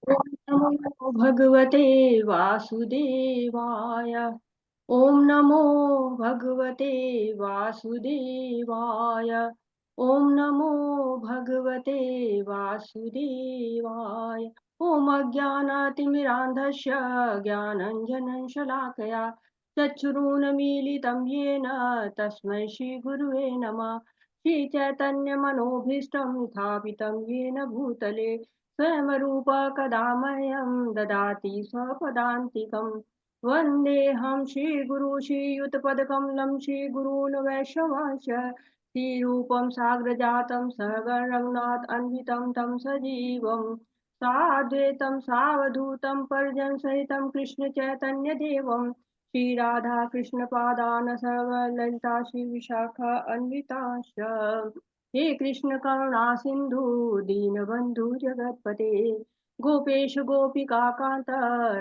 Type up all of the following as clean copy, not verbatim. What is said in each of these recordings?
ॐ नमो भगवते वासुदेवाय। ॐ नमो भगवते वासुदेवाय। ॐ नमो भगवते वासुदेवाय। ॐ अज्ञानातिमिरान्धस्य ज्ञानञ्जनं शलाकया चक्षुरुन्मीलितं येन तस्मै श्रीगुरुवे नमः। श्रीचैतन्यमनोभीष्टं स्थापितं येन भूतले स्वयं रूप कदा मह्यं ददाति स्वपदान्तिकम्। वन्देऽहं श्रीगुरु श्रीयुतपदकमलं श्रीगुरून् वैष्णवांश्च श्रीरूपं साग्रजातं सहगण रघुनाथ अन्वितं तं सजीवं साद्वैतं सावधूतं परिजनसहितं कृष्णचैतन्यदेवं श्रीराधा कृष्णपादान् सर्वललिता श्रीविशाखा अन्विताश्च। हे कृष्ण करुणा सिंधु दीनबंधु जगतपते गोपेश गोपिका कांत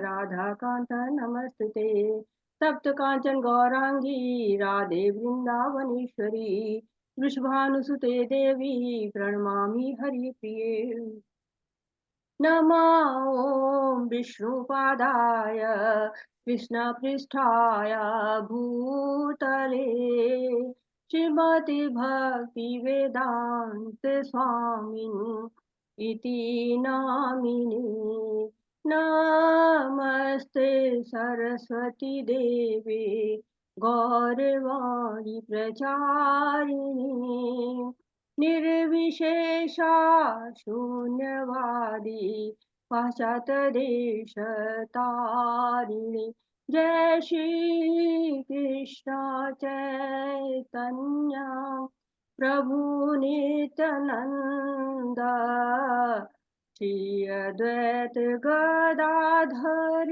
राधा कांत नमस्तुते। तप्त कांचन गौरांगी राधे वृंदावनेश्वरी वृषभानुसुते देवी प्रणमामि हरिप्रिये। नमः ॐ विष्णुपादाय कृष्णपृष्ठाय भूतले श्रीमति भक्ति वेदांत स्वामिन् इति नामिने। नमस्ते सरस्वती देवे गौरवाणी प्रचारिणे निर्विशेषा शून्यवादी पाश्चात्यदेशतारिणे। जय श्री कृष्ण चैतन्य प्रभु नित्यानंद श्री अद्वैत गदाधर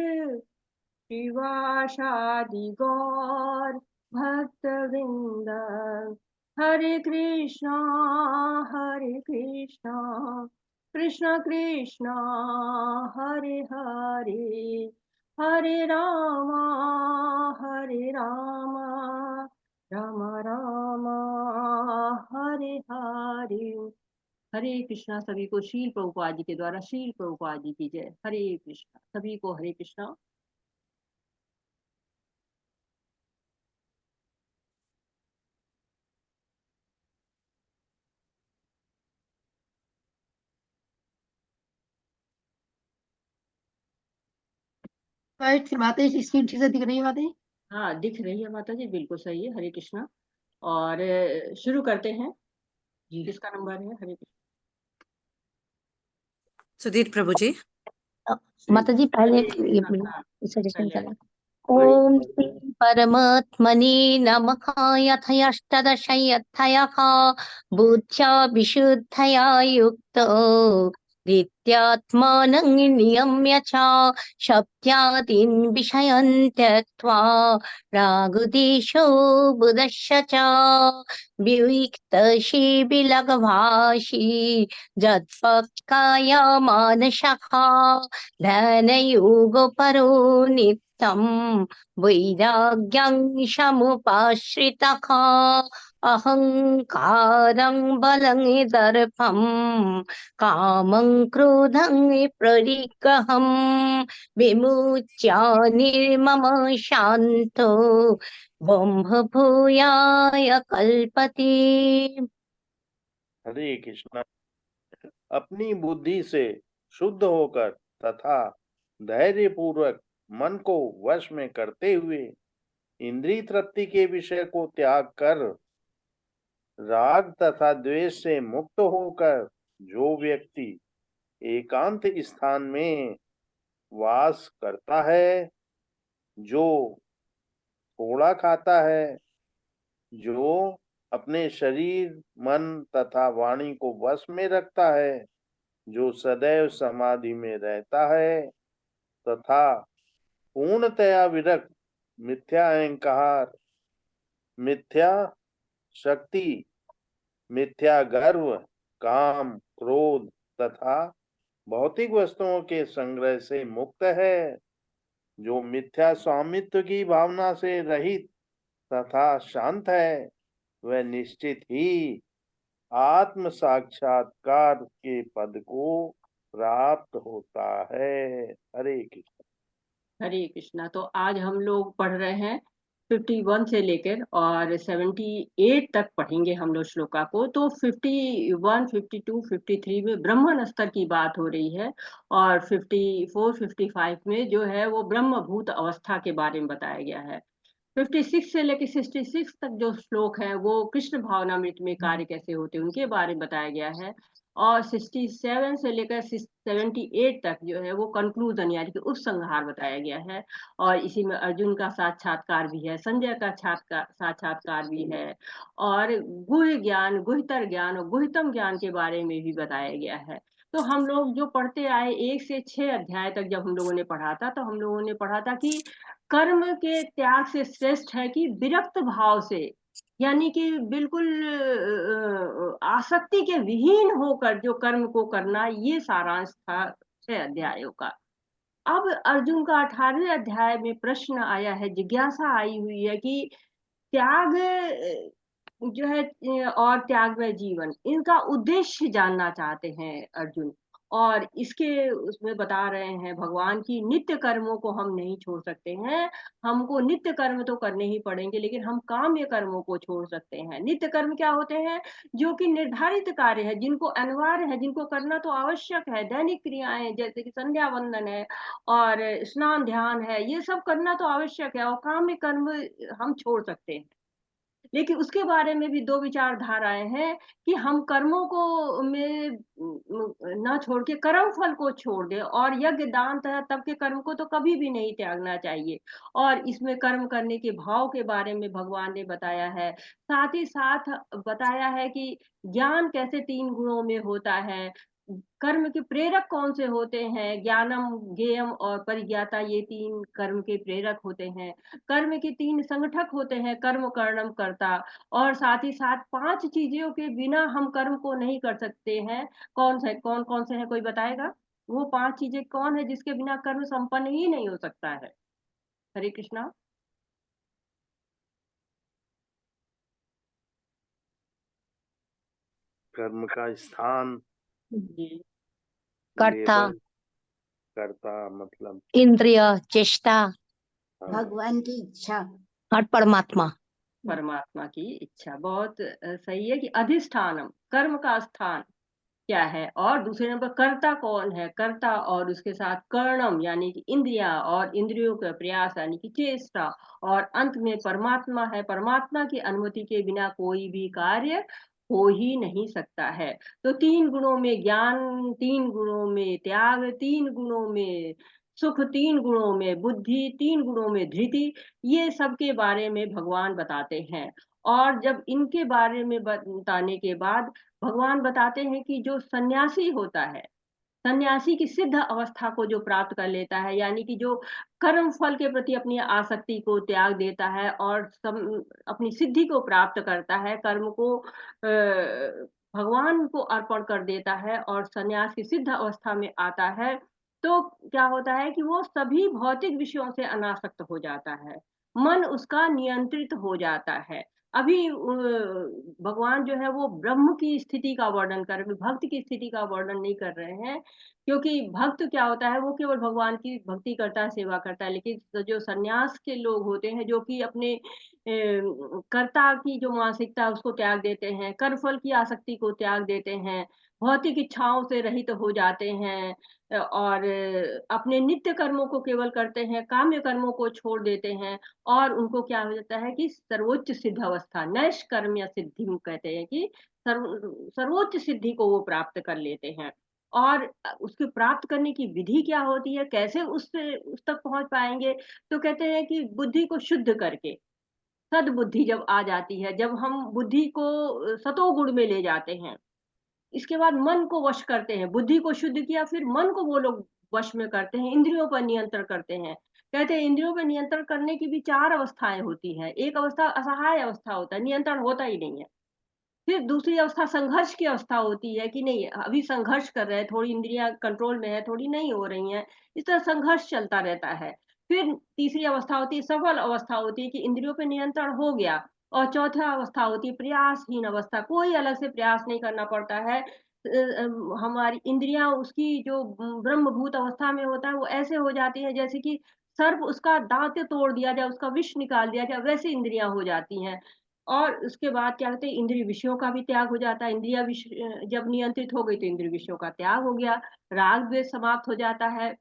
श्रीवासादि गौर भक्तवृंद। हरे कृष्णा कृष्ण कृष्णा हरे हरे हरे राम राम राम हरे हरे। हरे कृष्णा। सभी को शील प्रभुपाद जी के द्वारा शील प्रभुपाद जी की जय। हरे कृष्णा। सभी को हरे कृष्णा। राइट, फिर बातें स्क्रीन ठीक से दिख रही है बातें? हाँ, दिख रही है माता जी, बिल्कुल सही है। हरे कृष्णा। और शुरू करते हैं। जी। किसका नंबर है? हरे कृष्णा। सुधीर प्रभु जी। माता जी पहले ये हाँ, सजेशन पहले करें। बड़ी ओम श्री परमात्मने नमः। यथयष्टदशयथयः बुद्ध्या विशुद्धया युक्तो नित्यात्मानं नियम्य च शब्दादीन् विषयान् त्यक्त्वा रागद्वेषो बुधश्च च विविक्तशीबिलगभाषी जत्पक्काय मानसः ध्यानयोगपरो नित्यं वैराग्यं समुपाश्रितः अहङ्कारं बलं दर्पं कामं क्रोधं प्ररिग्रहं विमुच्य निर्मम शान्तो ब्रह्मभूयाय कल्पते। हरे कृष्णा। अपनी बुद्धि से शुद्ध होकर तथा धैर्य पूर्वक मन को वश में करते हुए इंद्रिय तृप्ति के विषय को त्याग कर राग तथा द्वेष से मुक्त होकर जो व्यक्ति एकांत स्थान में वास करता है, जो थोड़ा खाता है, जो अपने शरीर मन तथा वाणी को वश में रखता है, जो सदैव समाधि में रहता है तथा पूर्णतया विरक्त, मिथ्या अहंकार, मिथ्या शक्ति, मिथ्या गर्व, काम, क्रोध तथा भौतिक वस्तुओं के संग्रह से मुक्त है, जो मिथ्या स्वामित्व की भावना से रहित तथा शांत है, वह निश्चित ही आत्म साक्षात्कार के पद को प्राप्त होता है। हरे कृष्ण। हरे कृष्णा। तो आज हम लोग पढ़ रहे हैं 51 से लेकर और 78 तक पढ़ेंगे हम लोग श्लोका को। तो 51, 52, 53 में ब्रह्मन स्तर की बात हो रही है और 54, 55 में जो है वो ब्रह्मभूत अवस्था के बारे में बताया गया है। 56 से लेकर 66 तक जो श्लोक है वो कृष्ण भावनामृत में कार्य कैसे होते हैं उनके बारे में बताया गया है। और 67 से लेकर 78 तक जो है वो कंक्लूजन यानी कि उपसंहार बताया गया है। और इसी में अर्जुन का साक्षात्कार भी है, संजय का साक्षात्कार भी है और गुह्य ज्ञान, गुह्यतर ज्ञान और गुह्यतम ज्ञान के बारे में भी बताया गया है। तो हम लोग जो पढ़ते आए 1 से 6 अध्याय तक जब हम लोगों ने पढ़ा था, तो हम लोगों ने पढ़ा था कि कर्म के त्याग से श्रेष्ठ है कि विरक्त भाव से, यानी कि बिल्कुल आसक्ति के विहीन होकर जो कर्म को करना, ये सारांश था 6 अध्यायों का। अब अर्जुन का 18वें अध्याय में प्रश्न आया है, जिज्ञासा आई हुई है कि त्याग जो है और त्यागमय जीवन, इनका उद्देश्य जानना चाहते हैं अर्जुन। और इसके उसमें बता रहे हैं भगवान की नित्य कर्मों को हम नहीं छोड़ सकते हैं, हमको नित्य कर्म तो करने ही पड़ेंगे, लेकिन हम काम्य कर्मों को छोड़ सकते हैं। नित्य कर्म क्या होते हैं? जो कि निर्धारित कार्य है, जिनको अनिवार्य है, जिनको करना तो आवश्यक है, दैनिक क्रियाएं जैसे कि संध्या वंदन है और स्नान ध्यान है, ये सब करना तो आवश्यक है और काम्य कर्म हम छोड़ सकते हैं। लेकिन उसके बारे में भी दो विचारधाराएं हैं कि हम कर्मों को में न छोड़ के कर्म फल को छोड़ दें, और यज्ञ दान तब के कर्म को तो कभी भी नहीं त्यागना चाहिए। और इसमें कर्म करने के भाव के बारे में भगवान ने बताया है। साथ ही साथ बताया है कि ज्ञान कैसे 3 गुणों में होता है, कर्म के प्रेरक कौन से होते हैं, ज्ञानम, ज्ञेयम और परिज्ञाता, ये 3 कर्म के प्रेरक होते हैं। कर्म के 3 संगठक होते हैं, कर्म, कर्णम, कर्ता। और साथ ही साथ 5 चीजों के बिना हम कर्म को नहीं कर सकते हैं। कौन कौन से हैं, कोई बताएगा? वो 5 चीजें कौन है जिसके बिना कर्म संपन्न ही नहीं हो सकता है? हरे कृष्णा। कर्म का स्थान, जी। कर्ता, लेबर, कर्ता मतलब इंद्रिय, चेष्टा हाँ, भगवान की इच्छा और परमात्मा। परमात्मा की इच्छा। बहुत सही है कि अधिष्ठानम, कर्म का स्थान क्या है। और दूसरे नंबर कर्ता कौन है, कर्ता, और उसके साथ कर्णम यानी कि इंद्रिया और इंद्रियों का प्रयास यानी कि चेष्टा। और अंत में परमात्मा है, परमात्मा की अनुमति के बिना कोई भी कार्य हो ही नहीं सकता है। तो 3 गुणों में ज्ञान, 3 गुणों में त्याग, 3 गुणों में सुख, 3 गुणों में बुद्धि, 3 गुणों में धृति, ये सब के बारे में भगवान बताते हैं। और जब इनके बारे में बताने के बाद भगवान बताते हैं कि जो सन्यासी होता है, सन्यासी की सिद्ध अवस्था को जो प्राप्त कर लेता है, यानी कि जो कर्म फल के प्रति अपनी आसक्ति को त्याग देता है और अपनी सिद्धि को प्राप्त करता है, कर्म को भगवान को अर्पण कर देता है और सन्यास की सिद्ध अवस्था में आता है, तो क्या होता है कि वो सभी भौतिक विषयों से अनासक्त हो जाता है, मन उसका नियंत्रित हो जाता है। अभी भगवान जो है वो ब्रह्म की स्थिति का वर्णन कर रहे, भक्त की स्थिति का वर्णन नहीं कर रहे हैं। क्योंकि भक्त क्या होता है, वो केवल भगवान की भक्ति करता है, सेवा करता है। लेकिन जो सन्यास के लोग होते हैं, जो कि अपने कर्ता की जो मानसिकता है उसको त्याग देते हैं, कर्मफल की आसक्ति को त्याग देते हैं, भौतिक इच्छाओं से रहित हो जाते हैं और अपने नित्य कर्मों को केवल करते हैं, काम्य कर्मों को छोड़ देते हैं। और उनको क्या हो जाता है कि सर्वोच्च सिद्ध अवस्था, नैष्कर्म या सिद्धि कहते हैं कि सर्वोच्च सिद्धि को वो प्राप्त कर लेते हैं। और उसके प्राप्त करने की विधि क्या होती है, कैसे उस तक पहुंच पाएंगे? तो कहते हैं कि बुद्धि को शुद्ध करके, सद्बुद्धि जब आ जाती है, जब हम बुद्धि को सतोगुण में ले जाते हैं, इसके बाद मन को वश करते हैं, बुद्धि को शुद्ध किया, फिर मन को वो लोग वश में करते हैं, इंद्रियों पर नियंत्रण करते हैं। कहते हैं इंद्रियों पर नियंत्रण करने की भी 4 अवस्थाएं होती हैं। एक अवस्था असहाय अवस्था होता है, नियंत्रण होता ही नहीं है। फिर दूसरी अवस्था संघर्ष की अवस्था होती है कि नहीं, अभी संघर्ष कर रहे हैं, थोड़ी इंद्रियां कंट्रोल में है, थोड़ी नहीं हो रही हैं, इस तरह संघर्ष चलता रहता है। फिर तीसरी अवस्था होती है, सफल अवस्था होती है कि इंद्रियों पे नियंत्रण हो गया। और चौथा अवस्था होती है प्रयासहीन अवस्था, कोई अलग से प्रयास नहीं करना पड़ता है, हमारी इंद्रियां उसकी जो ब्रह्मभूत अवस्था में होता है वो ऐसे हो जाती है जैसे कि सर्प उसका दांत तोड़ दिया जाए, उसका विष निकाल दिया जाए, वैसे इंद्रियां हो जाती हैं। और उसके बाद क्या कहते हैं, इंद्रिय विषयों का भी त्याग हो जाता है। इंद्रिया विषय जब नियंत्रित हो गई तो इंद्रिय विषयों का त्याग हो गया, राग द्वेष समाप्त हो जाता है।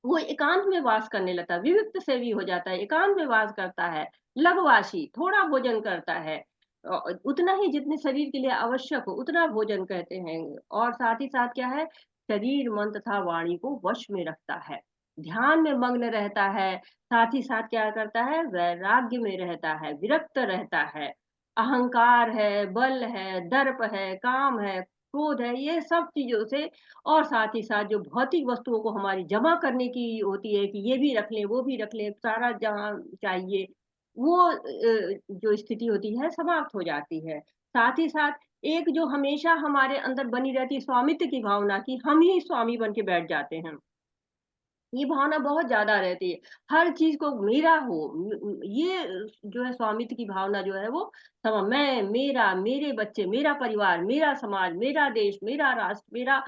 वो एकांत में वास करने लगता है, विविक्त सेवी हो जाता है, एकांत में वास करता है, लघुवासी, थोड़ा भोजन करता है, उतना ही जितने शरीर के लिए आवश्यक हो उतना भोजन कहते हैं। और साथ ही साथ क्या है, शरीर मन तथा वाणी को वश में रखता है, ध्यान में मग्न रहता है। साथ ही साथ क्या करता है, वैराग्य में रहता है, विरक्त रहता है। अहंकार है, बल है, दर्प है, काम है, क्रोध है, ये सब चीजों से, और साथ ही साथ जो भौतिक वस्तुओं को हमारी जमा करने की होती है कि ये भी रख लें, वो भी रख लें, सारा जहाँ चाहिए, वो जो स्थिति होती है समाप्त हो जाती है। साथ ही साथ एक जो हमेशा हमारे अंदर बनी रहती है स्वामित्व की भावना, कि हम ही स्वामी बन के बैठ जाते हैं, ये भावना बहुत ज़्यादा रहती है। हर चीज़ को मेरा हो, ये जो है स्वामित्व की भावना जो है वो मैं, मेरा, मेरे बच्चे, मेरा परिवार, मेरा समाज, मेरा देश, मेरा राष्ट्र, मेरा,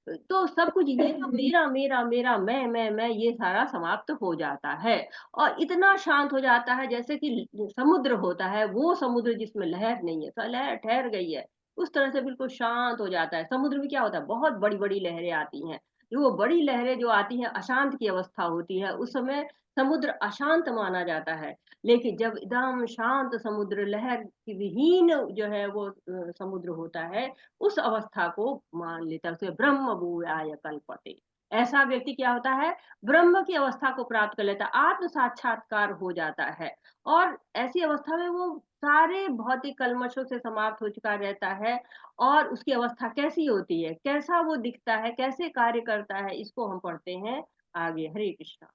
तो सब कुछ ये जो मेरा, मेरा, मेरा, मैं, ये सारा समाप्त हो जाता है। और इतना शांत हो जाता है जैसे कि समुद्र होता है, वो समुद्र जिसमें लहर नहीं है, लहर ठहर गई है, उस तरह से बिल्कुल शांत हो जाता है। समुद्र में क्या होता है, बहुत बड़ी-बड़ी लहरें आती हैं। जो वो बड़ी लहरें जो आती हैं, अशांत की अवस्था होती है, उस समय समुद्र अशांत माना जाता है। लेकिन जब एकदम शांत समुद्र, लहर की विहीन जो है वो समुद्र होता है, उस अवस्था को मान लेता है, उसे ब्रह्म भूयाय कल्पते। ऐसा व्यक्ति क्या होता है, ब्रह्म की अवस्था को प्राप्त कर लेता है, आत्म साक्षात्कार हो जाता है। और ऐसी अवस्था में वो सारे भौतिक कल्मशों से समाप्त हो चुका रहता है। और उसकी अवस्था कैसी होती है, कैसा वो दिखता है, कैसे कार्य करता है, इसको हम पढ़ते हैं आगे। हरे कृष्णा।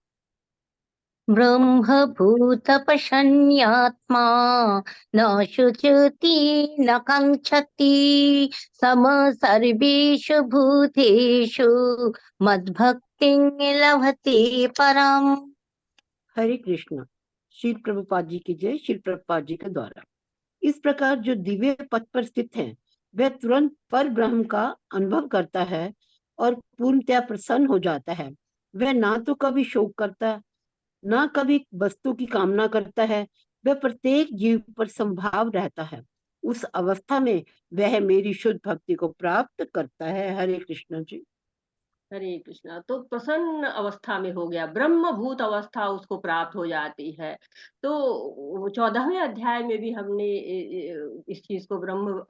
ब्रह्मभूतपशन्यात्मा न शुचति न काङ्क्षति समः सर्वेषु भूतेषु मद्भक्तिं लभते परम्। हरे कृष्ण। श्री प्रभुपाद जी की जय। श्री प्रभुपाद जी के द्वारा इस प्रकार जो दिव्य पथ पर स्थित है, वह तुरंत पर ब्रह्म का अनुभव करता है और पूर्णतया प्रसन्न हो जाता है। वह ना तो कभी शोक करता, ना कभी वस्तु की कामना करता है। वह प्रत्येक जीव पर संभाव रहता है। उस अवस्था में वह मेरी शुद्ध भक्ति को प्राप्त करता है। हरे कृष्ण जी। हरे कृष्णा। तो प्रसन्न अवस्था में हो गया, ब्रह्मभूत अवस्था उसको प्राप्त हो जाती है। तो 14वें अध्याय में भी हमने इस चीज को ब्रह्म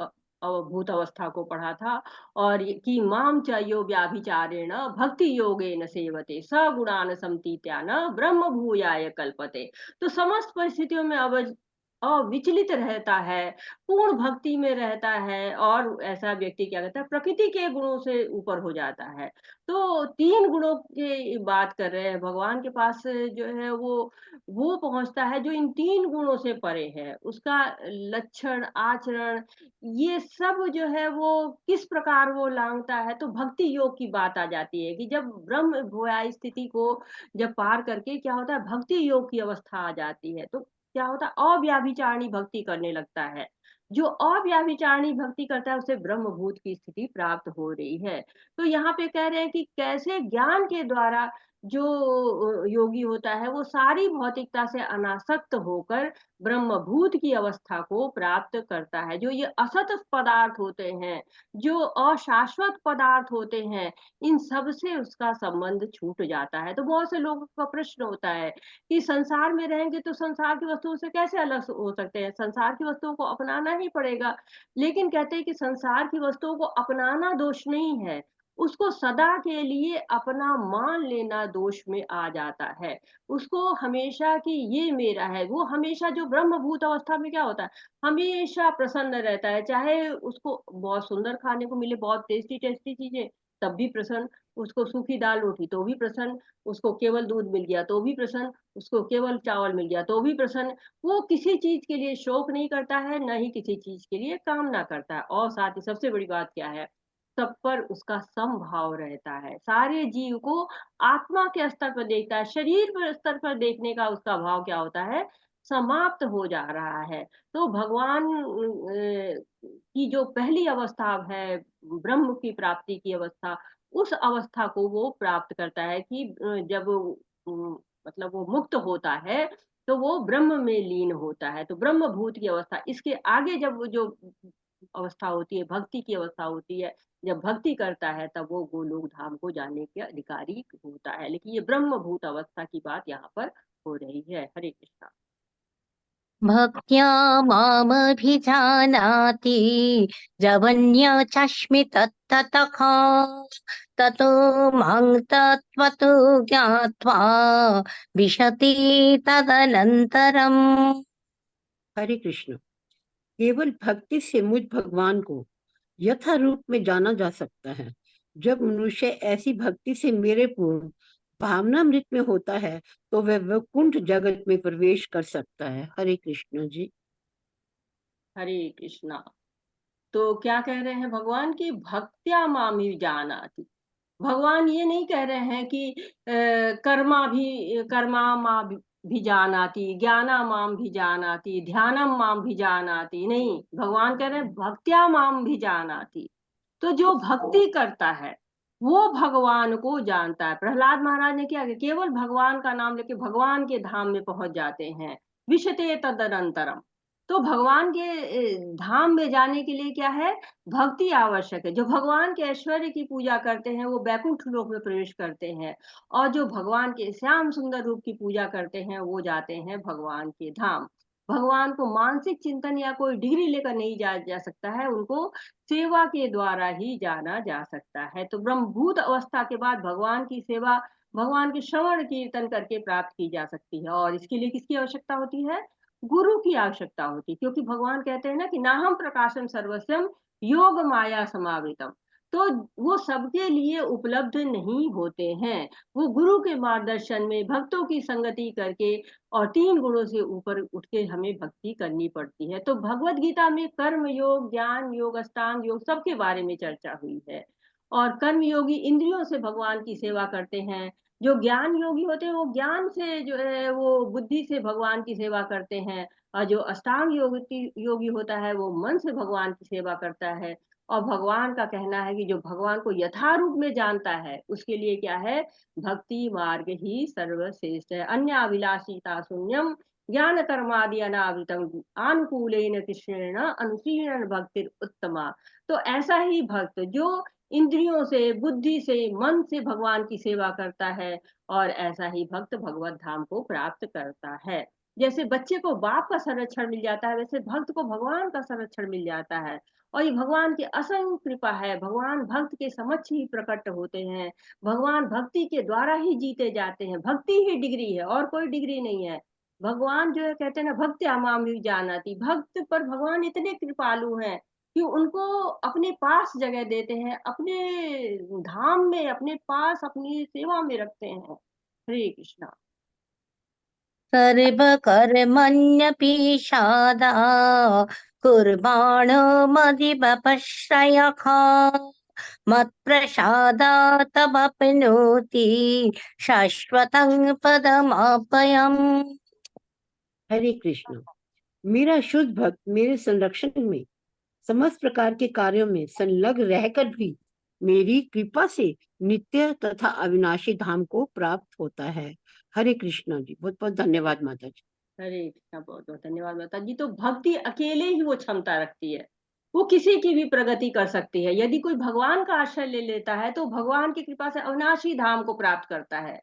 भूत अवस्था को पढ़ा था। और कि माम च यो व्याभिचारेण भक्ति योगेन सेवते स गुणान समतीत्यान ब्रह्म भूयाय कल्पते। तो समस्त परिस्थितियों में अविचलित रहता है, पूर्ण भक्ति में रहता है। और ऐसा व्यक्ति क्या कहता है, प्रकृति के गुणों से ऊपर हो जाता है। तो 3 गुणों की बात कर रहे हैं, भगवान के पास जो है वो पहुँचता है जो इन 3 गुणों से परे है। उसका लक्षण, आचरण, ये सब जो है वो किस प्रकार वो लांघता है, तो भक्ति योग की बात आ जाती है कि जब ब्रह्म भोयाय स्थिति को जब पार करके क्या होता है, भक्ति योग की अवस्था आ जाती है। तो क्या होता है, अव्याभिचारिणी भक्ति करने लगता है। जो अव्याभिचारिणी भक्ति करता है उसे ब्रह्मभूत की स्थिति प्राप्त हो रही है। तो यहाँ पे कह रहे हैं कि कैसे ज्ञान के द्वारा जो योगी होता है वो सारी भौतिकता से अनासक्त होकर ब्रह्मभूत की अवस्था को प्राप्त करता है। जो ये असत पदार्थ होते हैं, जो अशाश्वत पदार्थ होते हैं, इन सब से उसका संबंध छूट जाता है। तो बहुत से लोगों का प्रश्न होता है कि संसार में रहेंगे तो संसार की वस्तुओं से कैसे अलग हो सकते हैं, संसार की वस्तुओं को अपनाना ही पड़ेगा। लेकिन कहते हैं कि संसार की वस्तुओं को अपनाना दोष नहीं है, उसको सदा के लिए अपना मान लेना दोष में आ जाता है। उसको हमेशा कि ये मेरा है, वो हमेशा जो ब्रह्मभूत अवस्था में क्या होता है, हमेशा प्रसन्न रहता है। चाहे उसको बहुत सुंदर खाने को मिले, बहुत टेस्टी-टेस्टी चीज़ें, तब भी प्रसन्न। उसको सूखी दाल-रोटी तो भी प्रसन्न, उसको केवल दूध मिल गया तो भी प्रसन्न, उसको केवल चावल मिल गया तो भी प्रसन्न। वो किसी चीज़ के लिए शोक नहीं करता है, ना ही किसी चीज़ के लिए कामना करता है। और साथ ही सबसे बड़ी बात क्या है, सब पर उसका समभाव रहता है। सारे जीव को आत्मा के स्तर पर देखता है, शरीर पर स्तर पर देखने का उसका भाव क्या होता है, समाप्त हो जा रहा है। तो भगवान की जो पहली अवस्था है, ब्रह्म की प्राप्ति की अवस्था, उस अवस्था को वो प्राप्त करता है कि जब मतलब वो मुक्त होता है तो वो ब्रह्म में लीन होता है। तो ब्रह्म भूत की अवस्था, इसके आगे जब वो जो अवस्था होती है, भक्ति की अवस्था होती है, जब भक्ति करता है तब वो गोलोक धाम को जाने के अधिकारी होता है। लेकिन ये ब्रह्म भूत अवस्था की बात यहाँ पर हो रही है। हरे कृष्णा। भक्त्या मामभिजानाति जवन्यचष्मि तत्ततः ततो मां तत्त्वतो ज्ञात्वा विशति तदनन्तरम्। हरे कृष्ण। केवल भक्ति से मुझ भगवान को यथा रूप में जाना जा सकता है। जब मनुष्य ऐसी भक्ति से मेरे पूर्ण भावनामृत में होता है तो वह वैकुंठ जगत में प्रवेश कर सकता है। हरे कृष्ण जी। हरे कृष्णा। तो क्या कह रहे हैं भगवान की भक्त्या मामी जानाति। भगवान ये नहीं कह रहे हैं कि कर्मा मां भी जानाति, ज्ञाना माम भी जानाति, ध्यानम माम भी जानाति। नहीं, भगवान कह रहे हैं भक्त्या माम भी जानाति। तो जो भक्ति करता है वो भगवान को जानता है। प्रहलाद महाराज ने क्या किया, केवल भगवान का नाम लेके भगवान के धाम में पहुंच जाते हैं। विशते तदनंतरम। तो भगवान के धाम में जाने के लिए क्या है, भक्ति आवश्यक है। जो भगवान के ऐश्वर्य की पूजा करते हैं वो बैकुंठ लोक में प्रवेश करते हैं, और जो भगवान के श्याम सुंदर रूप की पूजा करते हैं वो जाते हैं भगवान के धाम। भगवान को मानसिक चिंतन या कोई डिग्री लेकर नहीं जा सकता है, उनको सेवा के द्वारा ही जाना जा सकता है। तो ब्रह्मभूत अवस्था के बाद भगवान की सेवा, भगवान के श्रवण कीर्तन करके प्राप्त की जा सकती है। और इसके लिए किसकी आवश्यकता होती है, गुरु की आवश्यकता होती है। क्योंकि भगवान कहते हैं ना कि नाहम प्रकाशम सर्वस्वम योग माया समावृतम। तो वो सबके लिए उपलब्ध नहीं होते हैं। वो गुरु के मार्गदर्शन में भक्तों की संगति करके और 3 गुणों से ऊपर उठ के हमें भक्ति करनी पड़ती है। तो भगवत गीता में कर्म योग, ज्ञान योग, अष्टांग योग सबके बारे में चर्चा हुई है। और कर्म योगी इंद्रियों से भगवान की सेवा करते हैं। जो ज्ञान योगी होते हैं वो ज्ञान से, जो है वो बुद्धि से भगवान की सेवा करते हैं। और जो अष्टांग योगी होता है वो मन से भगवान की सेवा करता है। और भगवान का कहना है कि जो भगवान को यथारूप में जानता है उसके लिए क्या है, भक्ति मार्ग ही सर्वश्रेष्ठ है। अन्य अभिलाषिता शून्यम ज्ञान कर्मादि अनावृतम अनुकूलेन कृष्णेन अनुशीलन भक्ति उत्तमा। तो ऐसा ही भक्त जो इंद्रियों से, बुद्धि से, मन से भगवान की सेवा करता है, और ऐसा ही भक्त भगवत धाम को प्राप्त करता है। जैसे बच्चे को बाप का संरक्षण मिल जाता है, वैसे भक्त को भगवान का संरक्षण मिल जाता है। और ये भगवान की असंख्य कृपा है। भगवान भक्त के समक्ष ही प्रकट होते हैं। भगवान भक्ति के द्वारा ही जीते जाते हैं। भक्ति ही डिग्री है और कोई डिग्री नहीं है। भगवान जो है कहते हैं ना, भक्त अमाम भी जानाती। भक्त पर भगवान इतने कृपालु हैं कि उनको अपने पास जगह देते हैं, अपने धाम में, अपने पास, अपनी सेवा में रखते हैं। हरे कृष्णा। सर्वकर्मण्यपि कुर्बाणो मदिबपश्रयः मत्प्रसादात् तमप्नोति शाश्वतं पदमाप्ययम्। हरे कृष्ण। मेरा शुद्ध भक्त मेरे संरक्षण में समस्त प्रकार के कार्यों में संलग्न रहकर भी मेरी कृपा से नित्य तथा अविनाशी धाम को प्राप्त होता है। हरे कृष्ण जी। बहुत बहुत धन्यवाद माता जी। हरे कृष्णा। बहुत बहुत धन्यवाद माता जी। तो भक्ति अकेले ही वो क्षमता रखती है, वो किसी की भी प्रगति कर सकती है। यदि कोई भगवान का आश्रय ले लेता है तो भगवान की कृपा से अविनाशी धाम को प्राप्त करता है।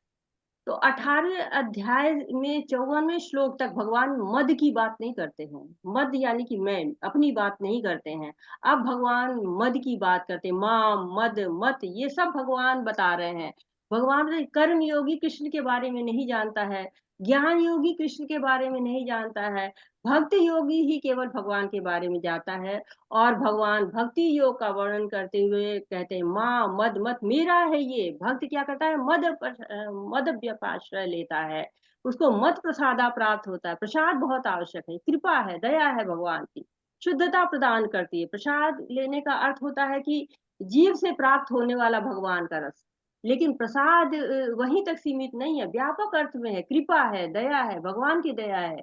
तो 18वें अध्याय में 54वें श्लोक तक भगवान मद की बात नहीं करते हैं। मद यानी कि मैं, अपनी बात नहीं करते हैं। अब भगवान मद की बात करते हैं। मां, मद, मत, ये सब भगवान बता रहे हैं। भगवान कर्म योगी कृष्ण के बारे में नहीं जानता है, ज्ञान योगी कृष्ण के बारे में नहीं जानता है, भक्त योगी ही केवल भगवान के बारे में जानता है। और भगवान भक्ति योग का वर्णन करते हुए कहते हैं, माँ मद मत मेरा है ये। भक्त क्या करता है, मद व्यपाश्रय लेता है, उसको मत प्रसादा प्राप्त होता है। प्रसाद बहुत आवश्यक है, कृपा है, दया है भगवान की, शुद्धता प्रदान करती है। प्रसाद लेने का अर्थ होता है कि जीव से प्राप्त होने वाला भगवान का रस। लेकिन प्रसाद वहीं तक सीमित नहीं है, व्यापक अर्थ में है, कृपा है, दया है, भगवान की दया है।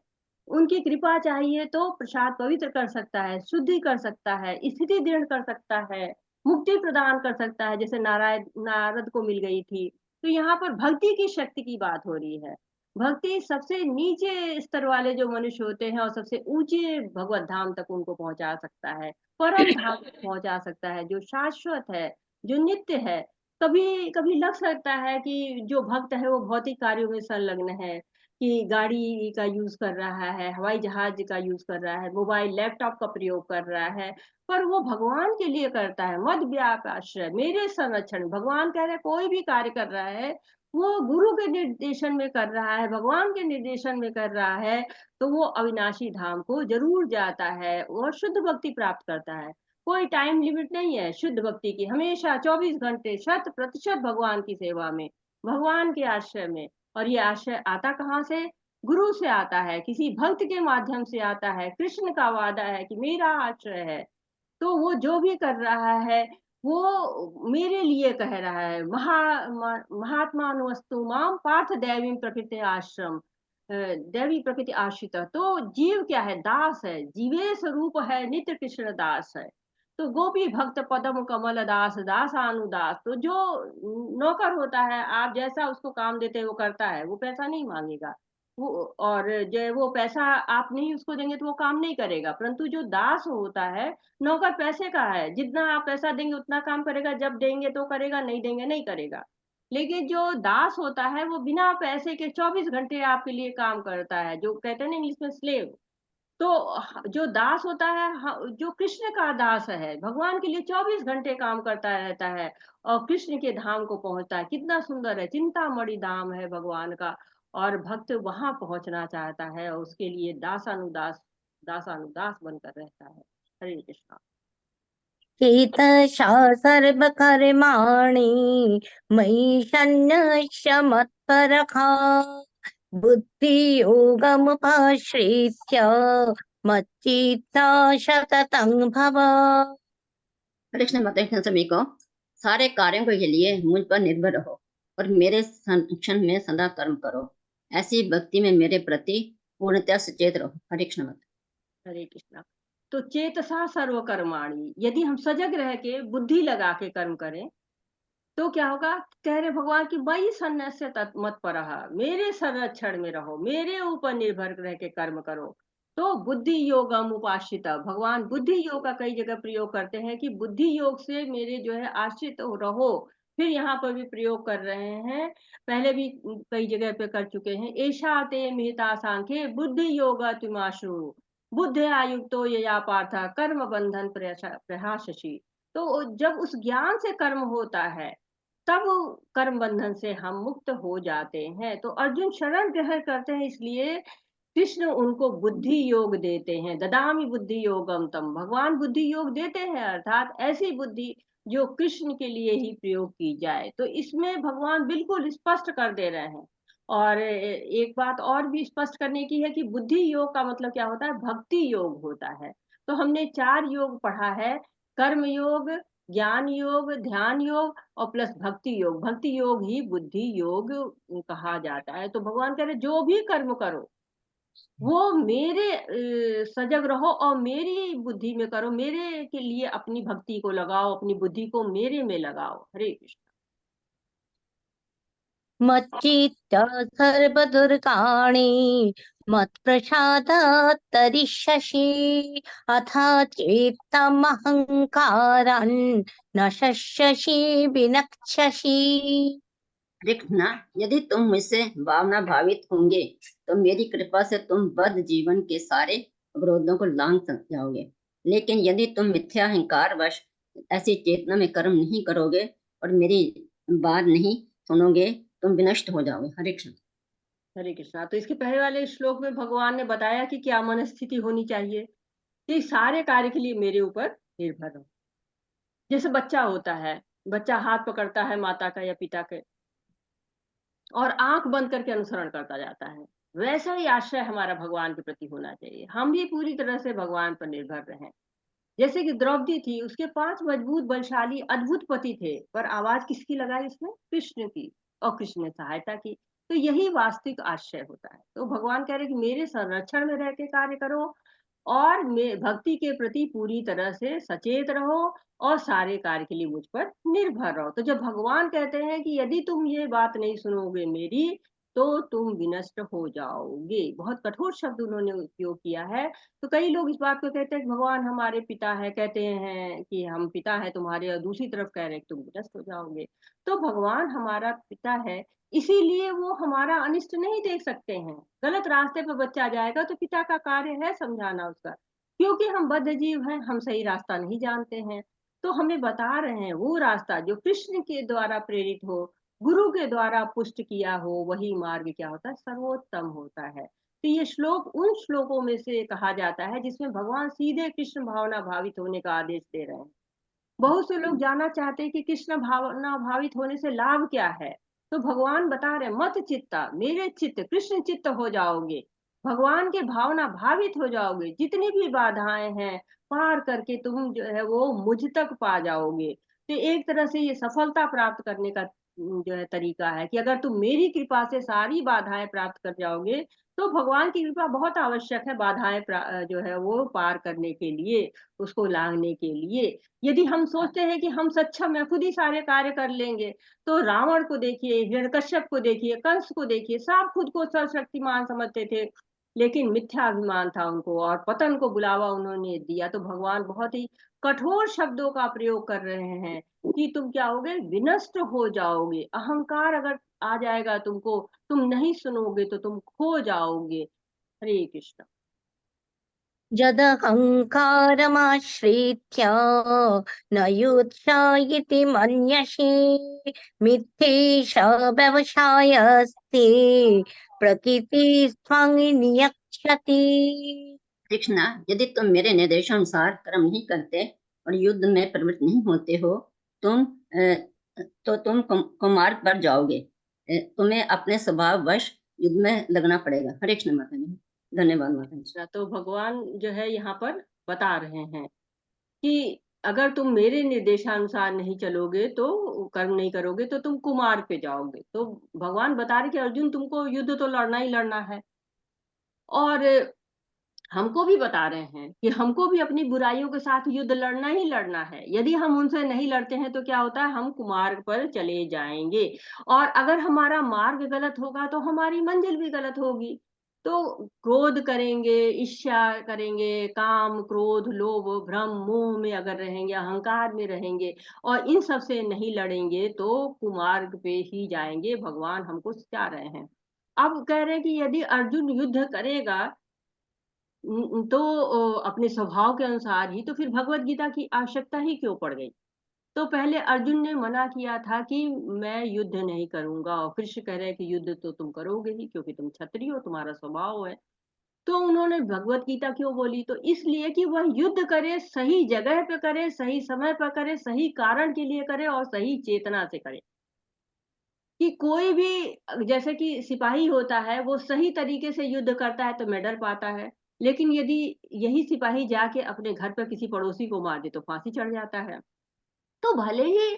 उनकी कृपा चाहिए तो प्रसाद पवित्र कर सकता है, शुद्धि कर सकता है, स्थिति दृढ़ कर सकता है, मुक्ति प्रदान कर सकता है, जैसे नारद को मिल गई थी। तो यहाँ पर भक्ति की शक्ति की बात हो रही है। भक्ति सबसे नीचे स्तर वाले जो मनुष्य होते हैं और सबसे ऊंचे भगवत धाम तक उनको पहुंचा सकता है, परम धाम तक पहुंचा सकता है, जो शाश्वत है, जो नित्य है। कभी कभी लग सकता है कि जो भक्त है वो भौतिक कार्यों में संलग्न है, कि गाड़ी का यूज कर रहा है, हवाई जहाज का यूज कर रहा है, मोबाइल लैपटॉप का प्रयोग कर रहा है, पर वो भगवान के लिए करता है। मद व्याप आश्रय मेरे संरक्षण, भगवान कह रहे कोई भी कार्य कर रहा है वो गुरु के निर्देशन में कर रहा है, भगवान के निर्देशन में कर रहा है, तो वो अविनाशी धाम को जरूर जाता है और शुद्ध भक्ति प्राप्त करता है। कोई टाइम लिमिट नहीं है शुद्ध भक्ति की, हमेशा 24 घंटे 100% भगवान की सेवा में, भगवान के आश्रय में। और ये आश्रय आता कहाँ से? गुरु से आता है, किसी भक्त के माध्यम से आता है। कृष्ण का वादा है कि मेरा आश्रय है, तो वो जो भी कर रहा है वो मेरे लिए कह रहा है। महात्मानुवस्तु माम पार्थ दैवीं प्रकृति आश्रम, दैवी प्रकृति आश्रित। तो जीव क्या है? दास है, जीवे स्वरूप है, नित्य कृष्ण दास है। तो गोपी भक्त पदम कमल दास, दासानुदास। तो जो नौकर होता है, आप जैसा उसको काम देते हैं वो करता है, वो पैसा नहीं मांगेगा। वो, और जो वो पैसा आप नहीं उसको देंगे तो वो काम नहीं करेगा। परंतु जो दास होता है, नौकर पैसे का है, जितना आप पैसा देंगे उतना काम करेगा, जब देंगे तो करेगा, नहीं देंगे नहीं करेगा। लेकिन जो दास होता है वो बिना पैसे के 24 घंटे आपके लिए काम करता है, जो कहते हैं ना इंग्लिश में स्लेव। तो जो दास होता है, जो कृष्ण का दास है, भगवान के लिए 24 घंटे काम करता रहता है और कृष्ण के धाम को पहुंचता है। कितना सुंदर है, चिंतामणि धाम है भगवान का, और भक्त वहां पहुंचना चाहता है और उसके लिए दासानुदास बनकर रहता है। हरे कृष्णा। चेतसा सर्वकर्माणि मयि सन्न्यस्य मत्परखा बुद्धियोगमुपाश्रित्य मच्चित्ता सततं भव। कृष्ण बताते हैं सभी को, सारे कार्यों के लिए मुझ पर निर्भर रहो और मेरे संरक्षण में सदा कर्म करो। ऐसी भक्ति में मेरे प्रति पूर्णतः सचेत रहो। हरे कृष्ण। हरे कृष्णा। तो चेतसा सर्वकर्माणी, यदि हम सजग रह के बुद्धि लगा के कर्म करें तो क्या होगा? कह रहे भगवान की मई सन्न्यास्य मत पर, मेरे संरक्षण में रहो, मेरे ऊपर निर्भर रह के कर्म करो। तो बुद्धि योगम उपाश्रित, भगवान बुद्धि योग का कई जगह प्रयोग करते हैं कि बुद्धि योग से मेरे जो है आश्रित रहो। फिर यहाँ पर भी प्रयोग कर रहे हैं, पहले भी कई जगह पे कर चुके हैं। ऐशा ते मिहिता सांख्ये बुद्धि योग तुमाशु बुद्धि आयुक्तो यया पार्थ कर्म बंधन प्रहासि। तो जब उस ज्ञान से कर्म होता है तब कर्म बंधन से हम मुक्त हो जाते हैं। तो अर्जुन शरण ग्रहण करते हैं, इसलिए कृष्ण उनको बुद्धि योग देते हैं। ददामी बुद्धि योगम तम, भगवान बुद्धि योग देते हैं, अर्थात ऐसी बुद्धि जो कृष्ण के लिए ही प्रयोग की जाए। तो इसमें भगवान बिल्कुल स्पष्ट कर दे रहे हैं। और एक बात और भी स्पष्ट करने की है कि बुद्धि योग का मतलब क्या होता है? भक्ति योग होता है। तो हमने 4 योग पढ़ा है, कर्म योग, ज्ञान योग, ध्यान योग और प्लस भक्ति योग। भक्ति योग ही बुद्धि योग कहा जाता है। तो भगवान कह रहे जो भी कर्म करो वो मेरे सजग रहो और मेरी बुद्धि में करो, मेरे के लिए अपनी भक्ति को लगाओ, अपनी बुद्धि को मेरे में लगाओ। हरे कृष्ण। मच्चित्त सर्वदुर्गाणि मत्प्रसादात् तरिष्यसि अथा चेत्तमहङ्कारान् न शस्यसि विनक्ष्यसि। कृष्ण, यदि तुम मुझसे भावना भावित होंगे तो मेरी कृपा से तुम बद्ध जीवन के सारे अवरोधों को लांघ जाओगे। लेकिन यदि तुम मिथ्या अहंकार वश ऐसी चेतना में कर्म नहीं करोगे और मेरी बात नहीं सुनोगे, तुम विनष्ट हो जाओगे। हरे कृष्ण। हरे कृष्णा। तो इसके पहले वाले श्लोक में भगवान ने बताया कि क्या मन स्थिति होनी चाहिए, कि सारे कार्य के लिए मेरे ऊपर निर्भर रहो। जैसे बच्चा होता है, बच्चा हाथ पकड़ता है माता का या पिता के और आंख बंद करके अनुसरण करता जाता है, वैसा ही आश्रय हमारा भगवान के प्रति होना चाहिए। हम भी पूरी तरह से भगवान पर निर्भर रहें। जैसे कि द्रौपदी थी, उसके 5 मजबूत बलशाली अद्भुत पति थे, पर आवाज किसकी लगाई इसमें? कृष्ण की, और कृष्ण ने सहायता की। तो यही वास्तविक आश्रय होता है। तो भगवान कह रहे हैं कि मेरे संरक्षण में रह के कार्य करो और भक्ति के प्रति पूरी तरह से सचेत रहो और सारे कार्य के लिए मुझ पर निर्भर रहो। तो जब भगवान कहते हैं कि यदि तुम ये बात नहीं सुनोगे मेरी, तो तुम विनष्ट हो जाओगे, बहुत कठोर शब्द उन्होंने उपयोग किया है। तो कई लोग इस बात को कहते हैं कि भगवान हमारे पिता है, कहते हैं कि हम पिता है तुम्हारे, और दूसरी तरफ कह रहे हैं कि तुम विनष्ट हो जाओगे। तो भगवान हमारा पिता है, इसीलिए वो हमारा अनिष्ट नहीं देख सकते हैं। गलत रास्ते पर बच्चा जाएगा तो पिता का कार्य है समझाना उसका, क्योंकि हम बद्ध जीव हैं, हम सही रास्ता नहीं जानते हैं। तो हमें बता रहे हैं वो रास्ता जो कृष्ण के द्वारा प्रेरित हो, गुरु के द्वारा पुष्ट किया हो, वही मार्ग क्या होता है, सर्वोत्तम होता है। तो ये श्लोक उन श्लोकों में से कहा जाता है जिसमें भगवान सीधे कृष्ण भावना भावित होने का आदेश दे रहे हैं। बहुत से लोग जानना चाहते हैं कि कृष्ण भावना भावित होने से लाभ क्या है। तो भगवान बता रहे मत चित्ता, मेरे चित्त कृष्ण चित्त हो जाओगे, भगवान के भावना भावित हो जाओगे, जितनी भी बाधाएं हैं पार करके तुम जो है वो मुझ तक पा जाओगे। तो एक तरह से ये सफलता प्राप्त करने का जो है तरीका है कि अगर तुम मेरी कृपा से सारी बाधाएं प्राप्त कर जाओगे, तो भगवान की कृपा बहुत आवश्यक है बाधाएं जो है वो पार करने के लिए, उसको लांघने के लिए। यदि हम सोचते हैं कि हम सक्षम है, खुद ही सारे कार्य कर लेंगे, तो रावण को देखिए, हिरण्यकश्यप को देखिए, कंस को देखिए, सब खुद को सर्वशक्तिमान समझते थे, लेकिन मिथ्याभिमान था उनको और पतन को बुलावा उन्होंने दिया। तो भगवान बहुत ही कठोर शब्दों का प्रयोग कर रहे हैं कि तुम क्या होगे, विनष्ट हो जाओगे। अहंकार अगर आ जाएगा तुमको, तुम नहीं सुनोगे तो तुम खो जाओगे। हरे कृष्ण। यदहङ्कारमाश्रित्य न युत्सायिति मन्यसे मिथ्येष व्यवसायस्ते प्रकृतिस्त्वं नियच्छति। कृष्णा, यदि तुम मेरे निर्देशानुसार कर्म नहीं करते और युद्ध में प्रवृत्त नहीं होते हो, तो तुम कुमार्ग पर जाओगे। तुम्हें अपने स्वभाव वश युद्ध में लगना पड़ेगा। हरे कृष्ण माता जी। धन्यवाद माता जी। तो भगवान जो है यहाँ पर बता रहे हैं कि अगर तुम मेरे निर्देशानुसार नहीं चलोगे, तो कर्म नहीं करोगे, तो तुम कुमार्ग पे जाओगे। तो भगवान बता रहे कि अर्जुन तुमको युद्ध तो लड़ना ही लड़ना है, और हमको भी बता रहे हैं कि हमको भी अपनी बुराइयों के साथ युद्ध लड़ना ही लड़ना है। यदि हम उनसे नहीं लड़ते हैं तो क्या होता है, हम कुमार्ग पर चले जाएंगे, और अगर हमारा मार्ग गलत होगा तो हमारी मंजिल भी गलत होगी। तो क्रोध करेंगे, ईर्ष्या करेंगे, काम क्रोध लोभ भ्रम मोह में अगर रहेंगे, अहंकार में रहेंगे और इन सब से नहीं लड़ेंगे, तो कुमार्ग पे ही जाएंगे। भगवान हमको सिखा रहे हैं। अब कह रहे हैं कि यदि अर्जुन युद्ध करेगा तो अपने स्वभाव के अनुसार ही, तो फिर भगवत गीता की आवश्यकता ही क्यों पड़ गई। तो पहले अर्जुन ने मना किया था कि मैं युद्ध नहीं करूंगा, और कृष्ण कह रहे हैं कि युद्ध तो तुम करोगे ही, क्योंकि तुम क्षत्रिय हो, तुम्हारा स्वभाव है। तो उन्होंने भगवत गीता क्यों बोली, तो इसलिए कि वह युद्ध करे, सही जगह पे करे, सही समय पर करे, सही कारण के लिए करे और सही चेतना से करे। कि कोई भी जैसे कि सिपाही होता है, वो सही तरीके से युद्ध करता है तो मेडल पाता है, लेकिन यदि यही सिपाही जाके अपने घर पर किसी पड़ोसी को मार दे तो फांसी चढ़ जाता है। तो भले ही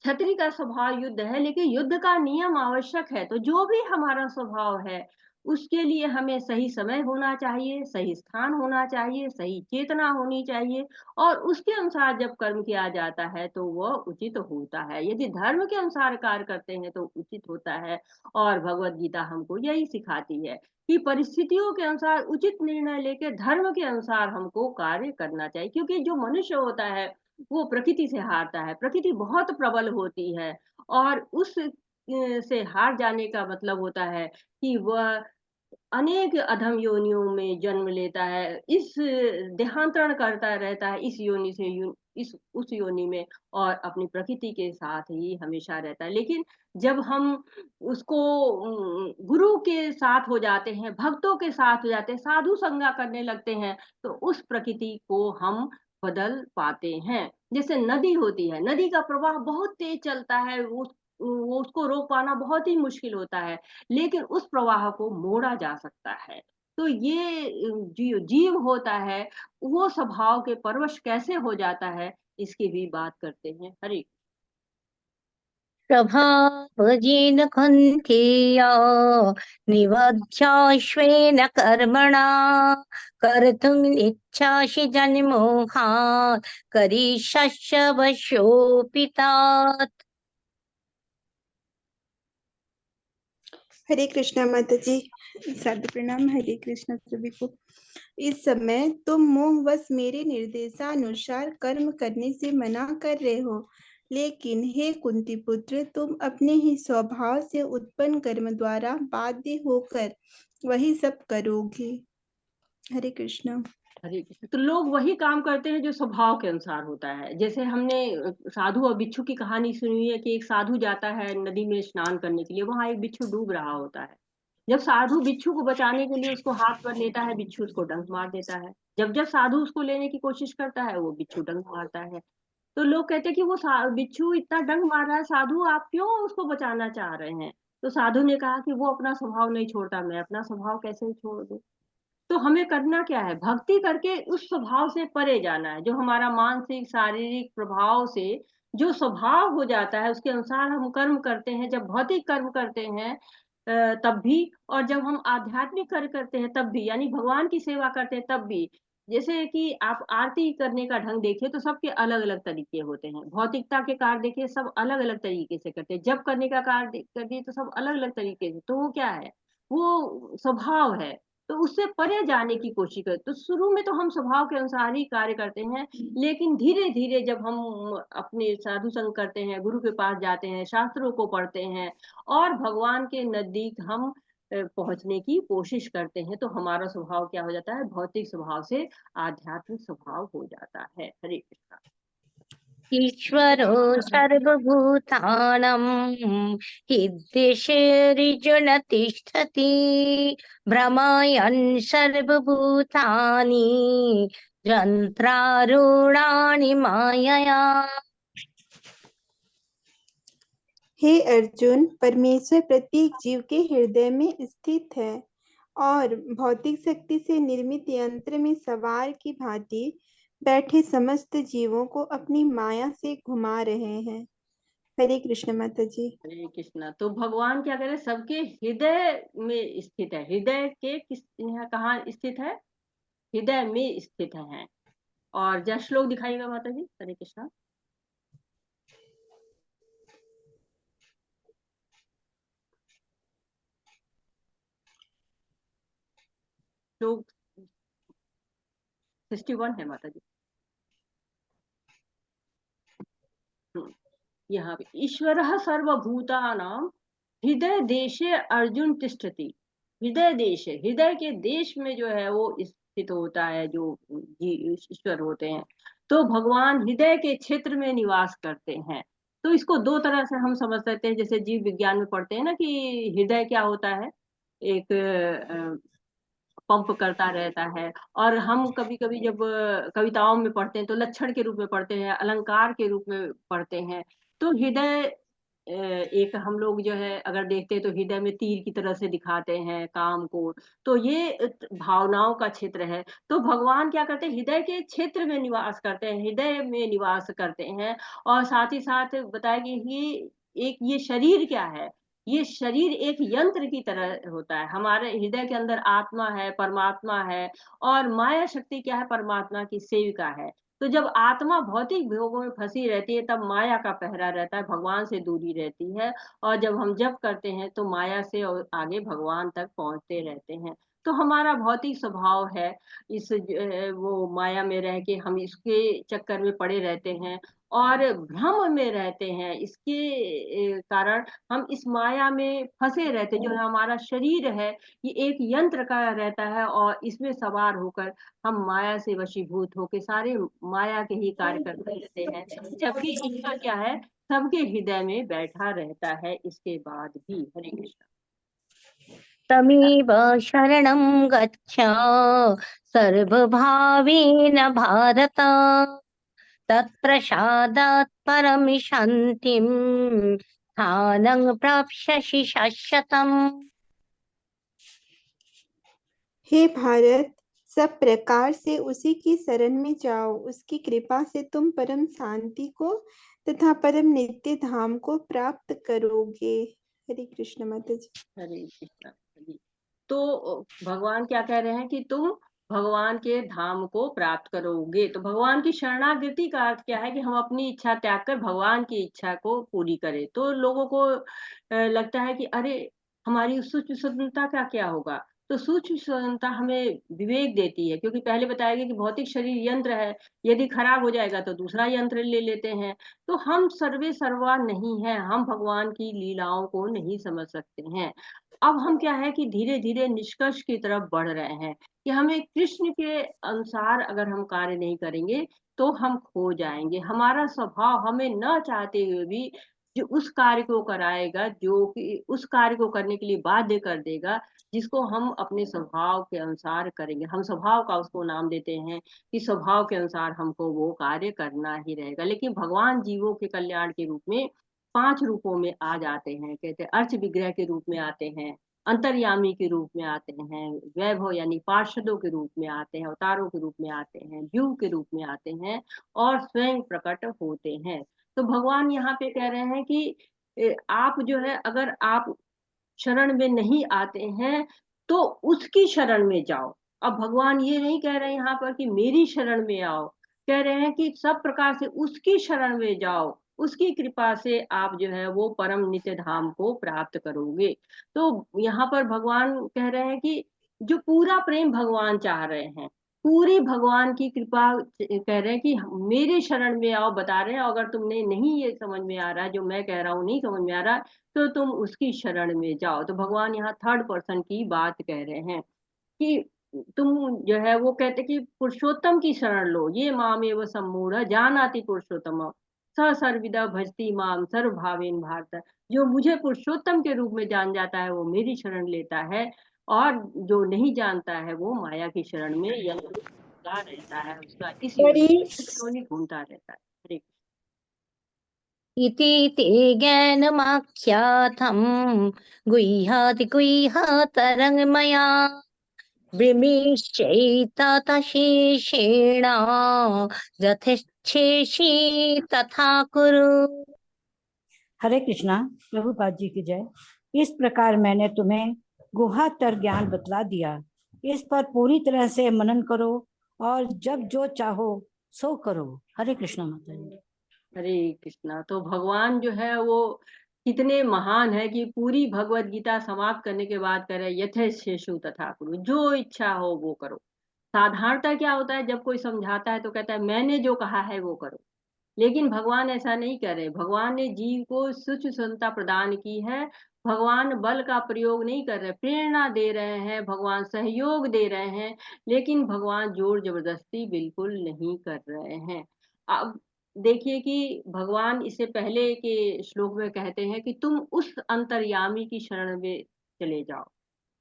छतरी का स्वभाव युद्ध है, लेकिन युद्ध का नियम आवश्यक है। तो जो भी हमारा स्वभाव है, उसके लिए हमें सही समय होना चाहिए, सही स्थान होना चाहिए, सही चेतना होनी चाहिए, और उसके अनुसार जब कर्म किया जाता है तो वह उचित होता है। यदि धर्म के अनुसार कार्य करते हैं तो उचित होता है। और भगवत गीता हमको यही सिखाती है कि परिस्थितियों के अनुसार उचित निर्णय लेकर धर्म के अनुसार हमको कार्य करना चाहिए, क्योंकि जो मनुष्य होता है वो प्रकृति से हारता है। प्रकृति बहुत प्रबल होती है, और उस से हार जाने का मतलब होता है कि वह अनेक अधम योनियों में जन्म लेता है, इस देहांतरण करता रहता है, इस योनि से इस उस योनि में, और अपनी प्रकृति के साथ ही हमेशा रहता है। लेकिन जब हम उसको गुरु के साथ हो जाते हैं, भक्तों के साथ हो जाते हैं, साधु संगा करने लगते हैं, तो उस प्रकृति को हम बदल पाते हैं। जैसे नदी होती है, नदी का प्रवाह बहुत तेज चलता है, वो उसको रोक पाना बहुत ही मुश्किल होता है, लेकिन उस प्रवाह को मोड़ा जा सकता है। तो ये जीव होता है, वो स्वभाव के परवश कैसे हो जाता है, इसकी भी बात करते हैं। हरे प्रभावजेन कुन्तेया निबध्याश्वेन कर्मणा कर्तुम् इच्छासि जन्मोहात् करिष्यस्य वशोऽपि तात्। हरे कृष्णा माता जी, सादर प्रणाम। हरे कृष्णा सभी को। इस समय तुम मोहवश मेरे निर्देशानुसार कर्म करने से मना कर रहे हो, लेकिन हे कुंती पुत्र, तुम अपने ही स्वभाव से उत्पन्न कर्म द्वारा बाध्य होकर वही सब करोगे। हरे कृष्णा। हरे कृष्ण। तो लोग वही काम करते हैं जो स्वभाव के अनुसार होता है। जैसे हमने साधु और बिच्छू की कहानी सुनी है कि एक साधु जाता है नदी में स्नान करने के लिए, वहां एक बिच्छू डूब रहा होता है। जब साधु बिच्छू को बचाने के लिए उसको हाथ पर लेता है, बिच्छू उसको डंक मार देता है। जब जब साधु उसको लेने की कोशिश करता है, वो बिच्छू डंक मारता है। तो लोग कहते हैं कि वो बिच्छू इतना डंक मार रहा है, साधु आप क्यों उसको बचाना चाह रहे हैं? तो साधु ने कहा कि वो अपना स्वभाव नहीं छोड़ता, मैं अपना स्वभाव कैसे छोड़ दूं? तो हमें करना क्या है? भक्ति करके उस स्वभाव से परे जाना है, जो हमारा मानसिक शारीरिक प्रभाव से जो स्वभाव हो जाता है उसके अनुसार हम कर्म करते हैं। जब भौतिक कर्म करते हैं तब भी, और जब हम आध्यात्मिक कर्म करते हैं तब भी, यानी भगवान की सेवा करते हैं तब भी। जैसे कि आप आरती करने का ढंग देखिए तो सबके अलग अलग तरीके होते हैं। भौतिकता के कार्य देखिए, सब अलग अलग तरीके से करते हैं। जब करने का कार्य करिए तो सब अलग अलग तरीके से। तो वो क्या है? वो स्वभाव है। तो उससे परे जाने की कोशिश करें। तो शुरू में तो हम स्वभाव के अनुसार ही कार्य करते हैं, लेकिन धीरे धीरे जब हम अपने साधु संग करते हैं, गुरु के पास जाते हैं, शास्त्रों को पढ़ते हैं और भगवान के नजदीक हम पहुंचने की कोशिश करते हैं, तो हमारा स्वभाव क्या हो जाता है? भौतिक स्वभाव से आध्यात्मिक स्वभाव हो जाता है। हरे कृष्णा। ईश्वरो सर्वभूतानां हृद्देशेऽर्जुन तिष्ठति भ्रमयन् सर्वभूतानि यन्त्रारूढानि मायया। हे अर्जुन, परमेश्वर प्रत्येक जीव के हृदय में स्थित है और भौतिक शक्ति से निर्मित यंत्र में सवार की भांति बैठे समस्त जीवों को अपनी माया से घुमा रहे हैं। हरे कृष्ण माता जी। हरे कृष्णा। तो भगवान क्या करे? सबके हृदय में स्थित है। हृदय के किस कहाँ स्थित है? हृदय में स्थित है। और जय श्लोक दिखाइएगा माता जी। हरे कृष्णा। श्लोक 61 है माता जी। यहाँ पे ईश्वरः सर्वभूतानां हृदय देशे अर्जुन तिष्ठति। हृदय देश, हृदय के देश में जो है वो स्थित होता है, जो ईश्वर होते हैं। तो भगवान हृदय के क्षेत्र में निवास करते हैं। तो इसको दो तरह से हम समझ सकते हैं। जैसे जीव विज्ञान में पढ़ते हैं ना कि हृदय क्या होता है, एक पंप करता रहता है। और हम कभी कभी जब कविताओं में पढ़ते हैं तो लक्षण के रूप में पढ़ते हैं, अलंकार के रूप में पढ़ते हैं। तो हृदय एक हम लोग जो है अगर देखते हैं तो हृदय में तीर की तरह से दिखाते हैं काम को। तो ये भावनाओं का क्षेत्र है। तो भगवान क्या करते हैं? हृदय के क्षेत्र में निवास करते हैं, हृदय में निवास करते हैं। और साथ ही साथ बताया कि ये शरीर क्या है? ये शरीर एक यंत्र की तरह होता है। हमारे हृदय के अंदर आत्मा है, परमात्मा है। और माया शक्ति क्या है? परमात्मा की सेविका है। तो जब आत्मा भौतिक भोगों में फंसी रहती है तब माया का पहरा रहता है, भगवान से दूरी रहती है। और जब हम जप करते हैं तो माया से और आगे भगवान तक पहुंचते रहते हैं। तो हमारा भौतिक स्वभाव है वो माया में रह के हम इसके चक्कर में पड़े रहते हैं और भ्रम में रहते हैं। इसके कारण हम इस माया में फंसे रहते हैं। जो हमारा शरीर है ये एक यंत्र का रहता है और इसमें सवार होकर हम माया से वशीभूत होकर सारे माया के ही कार्य करते रहते हैं। जबकि ईश्वर क्या है? सबके हृदय में बैठा रहता है इसके बाद भी। हरे कृष्ण। तमेव शरणं गच्छ सर्वभावेन भारत तत्प्रसादात् परं शान्तिं स्थानं प्राप्स्यसि शाश्वतम्। हे भारत, सब प्रकार से उसी की शरण में जाओ। उसकी कृपा से तुम परम शांति को तथा परम नित्य धाम को प्राप्त करोगे। हरे कृष्ण माता जी। हरे कृष्णा जी। तो भगवान क्या कह रहे हैं कि तुम भगवान के धाम को प्राप्त करोगे। तो भगवान की शरणागति का अर्थ क्या है कि हम अपनी इच्छा त्याग कर भगवान की इच्छा को पूरी करें। तो लोगों को लगता है कि अरे हमारी सूक्ष्म स्वतंत्रता का क्या होगा। तो सूक्ष्म स्वतंत्रता हमें विवेक देती है, क्योंकि पहले बताया गया कि भौतिक शरीर यंत्र है, यदि खराब हो जाएगा तो दूसरा यंत्र ले लेते हैं। तो हम सर्वे सर्वा नहीं है, हम भगवान की लीलाओं को नहीं समझ सकते हैं। अब हम क्या है कि धीरे धीरे निष्कर्ष की तरफ बढ़ रहे हैं कि हमें कृष्ण के अनुसार अगर हम कार्य नहीं करेंगे तो हम खो जाएंगे। हमारा स्वभाव हमें न चाहते हुए भी जो उस कार्य को कराएगा, जो कि उस कार्य को करने के लिए बाध्य कर देगा, जिसको हम अपने स्वभाव के अनुसार करेंगे। हम स्वभाव का उसको नाम देते हैं कि स्वभाव के अनुसार हमको वो कार्य करना ही रहेगा। लेकिन भगवान जीवों के कल्याण के रूप में 5 रूपों में आ जाते हैं। कहते हैं अर्च विग्रह के रूप में आते हैं, अंतर्यामी के रूप में आते हैं, वैभव यानी पार्षदों के रूप में आते हैं, अवतारों के रूप में आते हैं, व्यूह के रूप में आते हैं और स्वयं प्रकट होते हैं। तो भगवान यहाँ पे कह रहे हैं कि आप जो है अगर आप शरण में नहीं आते हैं तो उसकी शरण में जाओ। अब भगवान ये नहीं कह रहे हैं यहाँ पर कि मेरी शरण में आओ, कह रहे हैं कि सब प्रकार से उसकी शरण में जाओ, उसकी कृपा से आप जो है वो परम नित्य धाम को प्राप्त करोगे। तो यहाँ पर भगवान कह रहे हैं कि जो पूरा प्रेम भगवान चाह रहे हैं, पूरी भगवान की कृपा कह रहे हैं कि मेरे शरण में आओ, बता रहे हैं अगर तुमने नहीं ये समझ में आ रहा जो मैं कह रहा हूँ नहीं समझ में आ रहा तो तुम उसकी शरण में जाओ। तो भगवान यहाँ थर्ड पर्सन की बात कह रहे हैं कि तुम जो है वो कहते कि पुरुषोत्तम की शरण लो। ये मामेव सम्मूढ़ जानाति पुरुषोत्तम स सर्वदा भजती माम सर्व भावेन भारत। जो मुझे पुरुषोत्तम के रूप में जान जाता है वो मेरी शरण लेता है, और जो नहीं जानता है वो माया की शरण में यंत्र रहता है, उसका इस योनि घूमता रहता है। हरे इति ते ज्ञानमाख्यातं गुह्याति गुह्यतरङ्गमया ब्रह्मिश्चैततशेषेण यथेच्छेषि तथा कुरु। हरे कृष्णा। प्रभुपाद जी की जय। इस प्रकार मैंने तुम्हें गुहातर ज्ञान बतला दिया, इस पर पूरी तरह से मनन करो और जब जो चाहो सो करो। हरे कृष्णा माता जी। हरे कृष्णा। तो भगवान जो है वो कितने महान है कि पूरी भगवत गीता समाप्त करने के बाद कह रहे यथेच्छेषु तथा कुरु, जो इच्छा हो वो करो। साधारणतः क्या होता है जब कोई समझाता है तो कहता है मैंने जो कहा है वो करो, लेकिन भगवान ऐसा नहीं कर रहे। भगवान ने जीव को सूक्ष्म स्वतंत्रता प्रदान की है। भगवान बल का प्रयोग नहीं कर रहे, प्रेरणा दे रहे हैं, भगवान सहयोग दे रहे हैं, लेकिन भगवान जोर जबरदस्ती बिल्कुल नहीं कर रहे हैं। अब देखिए कि भगवान इससे पहले के श्लोक में कहते हैं कि तुम उस अंतर्यामी की शरण में चले जाओ,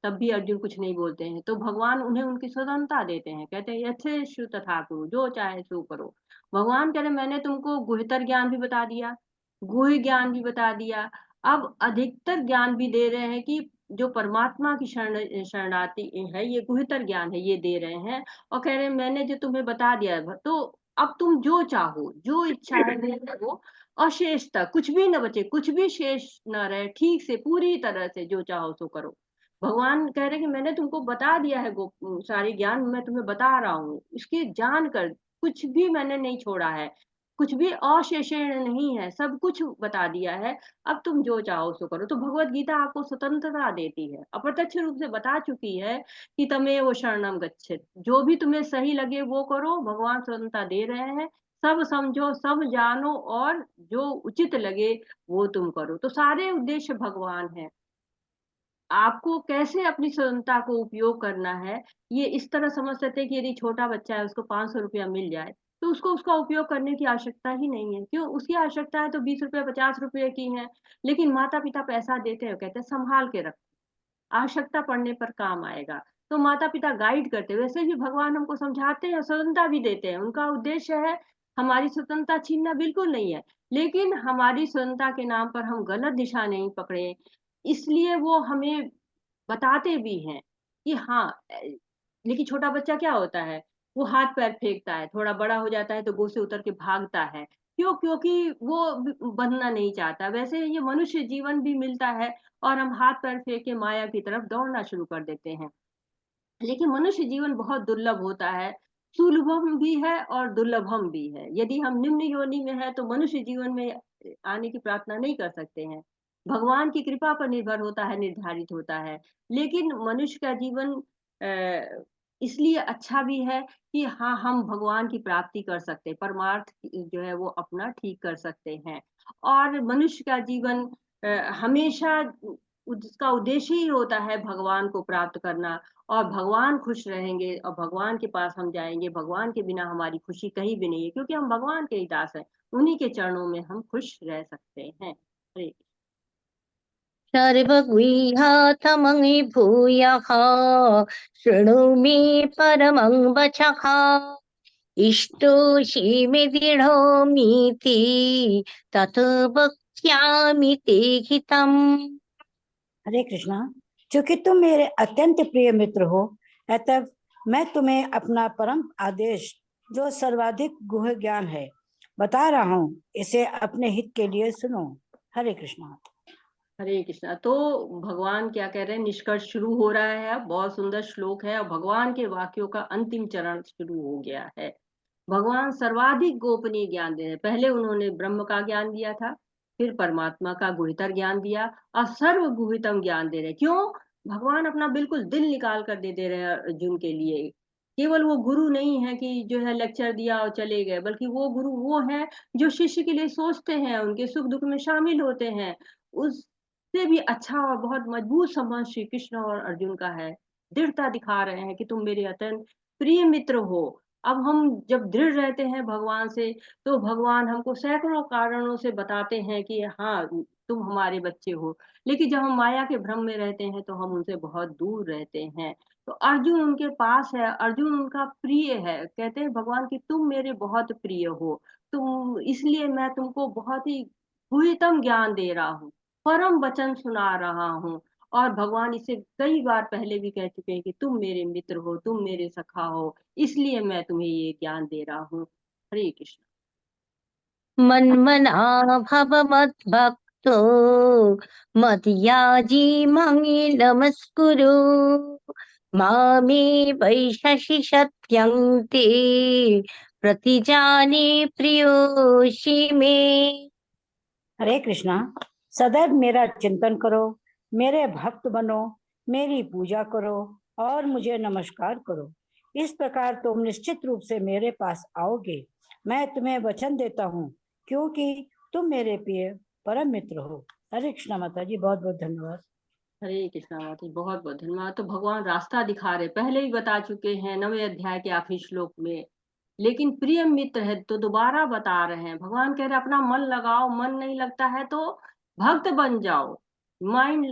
तब भी अर्जुन कुछ नहीं बोलते हैं। तो भगवान उन्हें उनकी स्वतंत्रता देते हैं, कहते हैं यथेच्छु तथा कुरु, जो चाहे सो करो। भगवान कह रहे मैंने तुमको गुह्यतर ज्ञान भी बता दिया, गुह्य ज्ञान भी बता दिया, अब अधिकतर ज्ञान भी दे रहे हैं कि जो परमात्मा की शरणार्थी है ये गुह्यतर ज्ञान है, ये दे रहे हैं। और कह रहे हैं मैंने जो तुम्हें बता दिया तो अब तुम जो चाहो, जो इच्छा है वो करो, अशेष तक कुछ भी न बचे, कुछ भी शेष न रहे, ठीक से पूरी तरह से जो चाहो सो करो। भगवान कह रहे हैं कि मैंने तुमको बता दिया है, सारी ज्ञान मैं तुम्हें बता रहा हूँ, इसकी जान कर कुछ भी मैंने नहीं छोड़ा है, कुछ भी अशेषेण नहीं है, सब कुछ बता दिया है। अब तुम जो चाहो सो करो। तो भगवत गीता आपको स्वतंत्रता देती है, अप्रत्यक्ष रूप से बता चुकी है कि तमेव शरणम गच्छेत, जो भी तुम्हें सही लगे वो करो। भगवान स्वतंत्रता दे रहे हैं, सब समझो सब जानो और जो उचित लगे वो तुम करो। तो सारे उद्देश्य भगवान है, आपको कैसे अपनी स्वतंत्रता को उपयोग करना है ये इस तरह समझ सकते हैं कि यदि छोटा बच्चा है उसको 500 रुपया मिल जाए तो उसको उसका उपयोग करने की आवश्यकता ही नहीं है। क्यों? उसकी आवश्यकता है तो 20 रुपये 50 रुपये की है, लेकिन माता पिता पैसा देते हैं, कहते हैं संभाल के रखो, आवश्यकता पड़ने पर काम आएगा। तो माता पिता गाइड करते हैं, वैसे भी भगवान हमको समझाते हैं, स्वतंत्रता भी देते हैं। उनका उद्देश्य है हमारी स्वतंत्रता छीनना बिल्कुल नहीं है, लेकिन हमारी स्वतंत्रता के नाम पर हम गलत दिशा नहीं पकड़े, इसलिए वो हमें बताते भी हैं कि हाँ लेकिन छोटा बच्चा क्या होता है, वो हाथ पैर फेंकता है, थोड़ा बड़ा हो जाता है तो गो से उतर के भागता है। क्यों? क्योंकि वो बंधना नहीं चाहता। वैसे ये मनुष्य जीवन भी मिलता है और हम हाथ पैर फेंक के माया की तरफ दौड़ना शुरू कर देते हैं। लेकिन मनुष्य जीवन बहुत दुर्लभ होता है, सुलभम भी है और दुर्लभम भी है। यदि हम निम्न योनि में हैं तो मनुष्य जीवन में आने की प्रार्थना नहीं कर सकते हैं। भगवान की कृपा पर निर्भर होता है, निर्धारित होता है। लेकिन मनुष्य का जीवन इसलिए अच्छा भी है कि हाँ, हम भगवान की प्राप्ति कर सकते हैं, परमार्थ जो है वो अपना ठीक कर सकते हैं। और मनुष्य का जीवन हमेशा उसका उद्देश्य ही होता है भगवान को प्राप्त करना, और भगवान खुश रहेंगे और भगवान के पास हम जाएँगे, भगवान के बिना हमारी खुशी कहीं भी नहीं है, क्योंकि हम भगवान के ही दास हैं, उन्हीं के चरणों में हम खुश रह सकते हैं। हरे सर्वगुह्यातमङि भूयः शृणु मे परमं वचः इष्टोषि मे दृढोमीति तत् वक्ष्यामि ते हितम्। हरे कृष्णा, चूंकि तुम मेरे अत्यंत प्रिय मित्र हो, अतः मैं तुम्हें अपना परम आदेश, जो सर्वाधिक गुह्य ज्ञान है, बता रहा हूँ। इसे अपने हित के लिए सुनो। हरे कृष्णा। हरे कृष्णा। तो भगवान क्या कह रहे हैं, निष्कर्ष शुरू हो रहा है। अब बहुत सुंदर श्लोक है और भगवान के वाक्यों का अंतिम चरण शुरू हो गया है। भगवान सर्वाधिक गोपनीय ज्ञान दे रहे हैं। पहले उन्होंने ब्रह्म का ज्ञान दिया था, फिर परमात्मा का गुह्यतर ज्ञान दिया और सर्व गुह्यतम ज्ञान दे रहे हैं। क्यों? भगवान अपना बिल्कुल दिल निकाल कर दे रहे हैं अर्जुन के लिए। केवल वो गुरु नहीं है कि जो है लेक्चर दिया और चले गए, बल्कि वो गुरु वो है जो शिष्य के लिए सोचते हैं, उनके सुख दुख में शामिल होते हैं। उससे भी अच्छा और बहुत मजबूत संबंध श्री कृष्ण और अर्जुन का है। दृढ़ता दिखा रहे हैं कि तुम मेरे अत्यंत प्रिय मित्र हो। अब हम जब दृढ़ रहते हैं भगवान से, तो भगवान हमको सैकड़ों कारणों से बताते हैं कि हाँ, तुम हमारे बच्चे हो। लेकिन जब हम माया के भ्रम में रहते हैं तो हम उनसे बहुत दूर रहते हैं। तो अर्जुन उनके पास है, अर्जुन उनका प्रिय है। कहते हैं भगवान कि तुम मेरे बहुत प्रिय हो, तुम, इसलिए मैं तुमको बहुत ही गुह्यतम ज्ञान दे रहा हूँ, परम वचन सुना रहा हूँ। और भगवान इसे कई बार पहले भी कह चुके हैं कि तुम मेरे मित्र हो, तुम मेरे सखा हो, इसलिए मैं तुम्हें ये ज्ञान दे रहा हूँ। हरे कृष्ण। मन्मना भव मद्भक्तो मद्याजी मङि नमस्कुरु मामे वैशसि सत्यं ते प्रतिजाने प्रियोषि मे। हरे कृष्णा, सदैव मेरा चिंतन करो, मेरे भक्त बनो, मेरी पूजा करो और मुझे नमस्कार करो। इस प्रकार तुम निश्चित रूप से मेरे पास आओगे। मैं तुम्हें वचन देता हूँ, क्योंकि तुम मेरे प्रिय परम मित्र हो। हरे कृष्णा माता जी, बहुत बहुत धन्यवाद। हरे कृष्णा माता जी, बहुत बहुत धन्यवाद। तो भगवान रास्ता दिखा रहे, पहले ही बता चुके हैं 9वें अध्याय के आखिरी श्लोक में। लेकिन प्रिय मित्र है तो दोबारा बता रहे हैं। भगवान कह रहे हैं अपना मन लगाओ, मन नहीं लगता है तो भक्त बन जाओ। माइंड,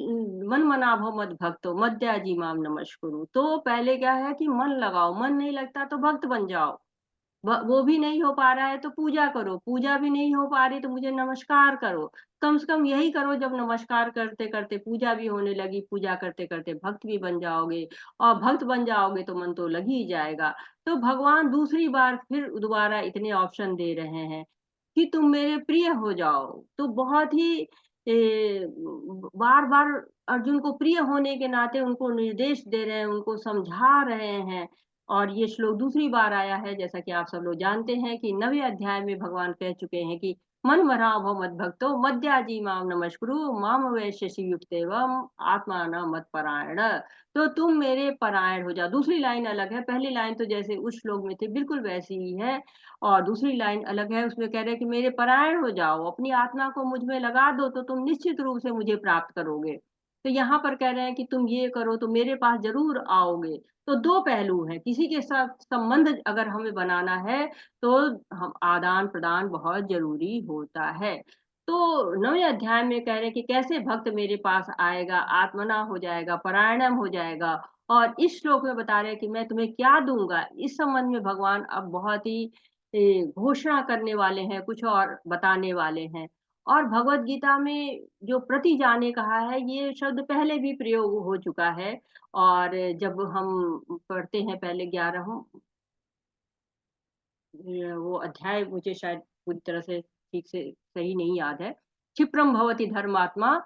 मन मना भो मत भक्तो मद्याजी माम नमस्कुरु। तो पहले क्या है कि मन लगाओ, मन नहीं लगता तो भक्त बन जाओ। वो भी नहीं हो पा रहा है तो पूजा करो, पूजा भी नहीं हो पा रही तो मुझे नमस्कार करो। कम से कम यही करो, जब नमस्कार करते करते पूजा भी होने लगी, पूजा करते करते भक्त भी बन जाओगे, और भक्त बन जाओगे तो मन तो लग ही जाएगा। तो भगवान दूसरी बार फिर दोबारा इतने ऑप्शन दे रहे हैं कि तुम मेरे प्रिय हो जाओ। तो बहुत ही बार बार अर्जुन को प्रिय होने के नाते उनको निर्देश दे रहे हैं, उनको समझा रहे हैं। और ये श्लोक दूसरी बार आया है, जैसा कि आप सब लोग जानते हैं कि 9वें अध्याय में भगवान कह चुके हैं कि मन मरा भव मद भक्तो मद्याजी माम नमस्कुरु माम वैश्यसि युक्तेवम आत्माना मत परायण। तो तुम मेरे परायण हो जाओ। दूसरी लाइन अलग है, पहली लाइन तो जैसे उस श्लोक में थी बिल्कुल वैसी ही है, और दूसरी लाइन अलग है। उसमें कह रहे हैं कि मेरे परायण हो जाओ, अपनी आत्मा को मुझ में लगा दो तो तुम निश्चित रूप से मुझे प्राप्त करोगे। तो यहाँ पर कह रहे हैं कि तुम ये करो तो मेरे पास जरूर आओगे। तो दो पहलू हैं, किसी के साथ संबंध अगर हमें बनाना है तो हम आदान प्रदान बहुत जरूरी होता है। तो 9वें अध्याय में कह रहे हैं कि कैसे भक्त मेरे पास आएगा, आत्मना हो जाएगा, परायणम हो जाएगा। और इस श्लोक में बता रहे हैं कि मैं तुम्हें क्या दूंगा। इस संबंध में भगवान अब बहुत ही घोषणा करने वाले हैं, कुछ और बताने वाले हैं। और भगवत गीता में जो प्रति जाने कहा है, ये शब्द पहले भी प्रयोग हो चुका है। और जब हम पढ़ते हैं पहले 11 वो अध्याय, मुझे शायद पूरी तरह से ठीक से सही नहीं याद है। क्षिप्रम भवति धर्मात्मा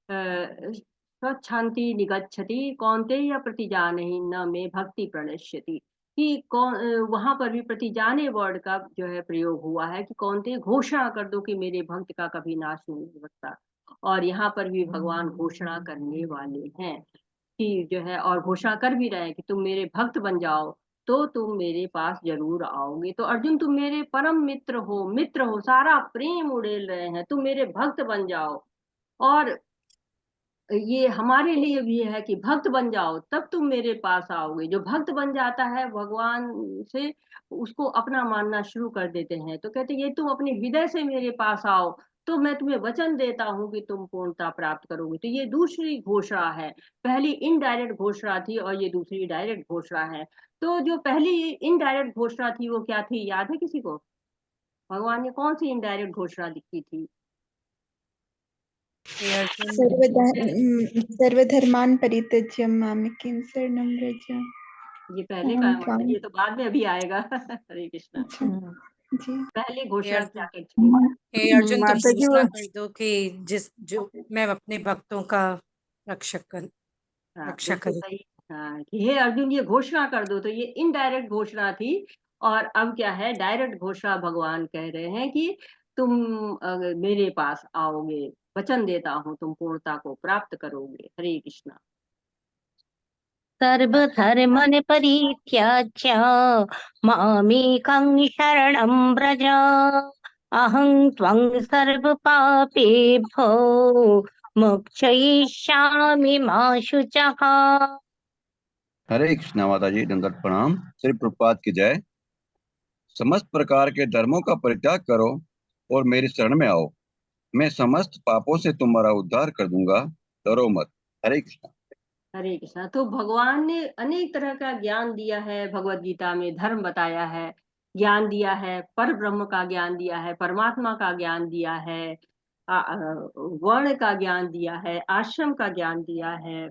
स्वच्छांति निगच्छति कौन्तेय प्रतिजानहि न मे भक्ति प्रणश्यति। कि कौन वहां पर भी प्रतिजाने वर्ड का जो है प्रयोग हुआ है कि कौन्तेय घोषणा कर दो कि मेरे भक्त का कभी नाश नहीं हो सकता। और यहाँ पर भी भगवान घोषणा करने वाले हैं कि जो है, और घोषणा कर भी रहे हैं कि तुम मेरे भक्त बन जाओ तो तुम मेरे पास जरूर आओगे। तो अर्जुन तुम मेरे परम मित्र हो, सारा प्रेम उड़ेल रहे हैं, तुम मेरे भक्त बन जाओ। और ये हमारे लिए भी है कि भक्त बन जाओ तब तुम मेरे पास आओगे। जो भक्त बन जाता है भगवान से, उसको अपना मानना शुरू कर देते हैं, तो कहते ये तुम अपने हृदय से मेरे पास आओ तो मैं तुम्हें वचन देता हूँ कि तुम पूर्णता प्राप्त करोगे। तो ये दूसरी घोषणा है। पहली इनडायरेक्ट घोषणा थी और ये दूसरी डायरेक्ट घोषणा है। तो जो पहली इनडायरेक्ट घोषणा थी वो क्या थी, याद है किसी को? भगवान ने कौन सी इनडायरेक्ट घोषणा की थी? सर्वधर्मान् परित्यज्य मामेकीं शरणं व्रज। ये पहले का है माता जी, ये तो बाद में अभी आएगा। हरे कृष्णा। अच्छा जी। पहले हे घोषणा अर्जुन क्या करती है? हे अर्जुन, तुम माता जी घोषणा कर दो कि जो मैं अपने भक्तों का रक्षा हाँ रक्षा बिल्कुल करूं। सही। हाँ कि हे अर्जुन ये घोषणा कर दो। तो ये इनडायरेक्ट घोषणा थी और अब क्या है, डायरेक्ट घोषणा भगवान कह रहे हैं कि तुम मेरे पास आओगे, वचन देता हूँ तुम पूर्णता को प्राप्त करोगे। हरे कृष्णा। सर्वधर्मन् परित्याज्य मामेकं शरणं व्रज अहं त्वं सर्वपापेभ्यो मोक्षयिष्यामि मा शुचः। हरे कृष्णा माता जी, दंडवत प्रणाम। श्री प्रभुपाद की जय। समस्त प्रकार के धर्मों का परित्याग करो और मेरी शरण में आओ, मैं समस्त पापों से तुम्हारा उद्धार कर दूंगा, डरो मत। हरे कृष्णा। हरे कृष्णा। तो भगवान ने अनेक तरह का ज्ञान दिया है, भगवत गीता में धर्म बताया है, ज्ञान दिया है, पर ब्रह्म का ज्ञान दिया है, परमात्मा का ज्ञान दिया है, वर्ण का ज्ञान दिया है, आश्रम का ज्ञान दिया है,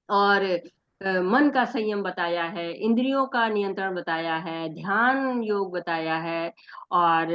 और मन का संयम बताया है, इंद्रियों का नियंत्रण बताया है, ध्यान योग बताया है, और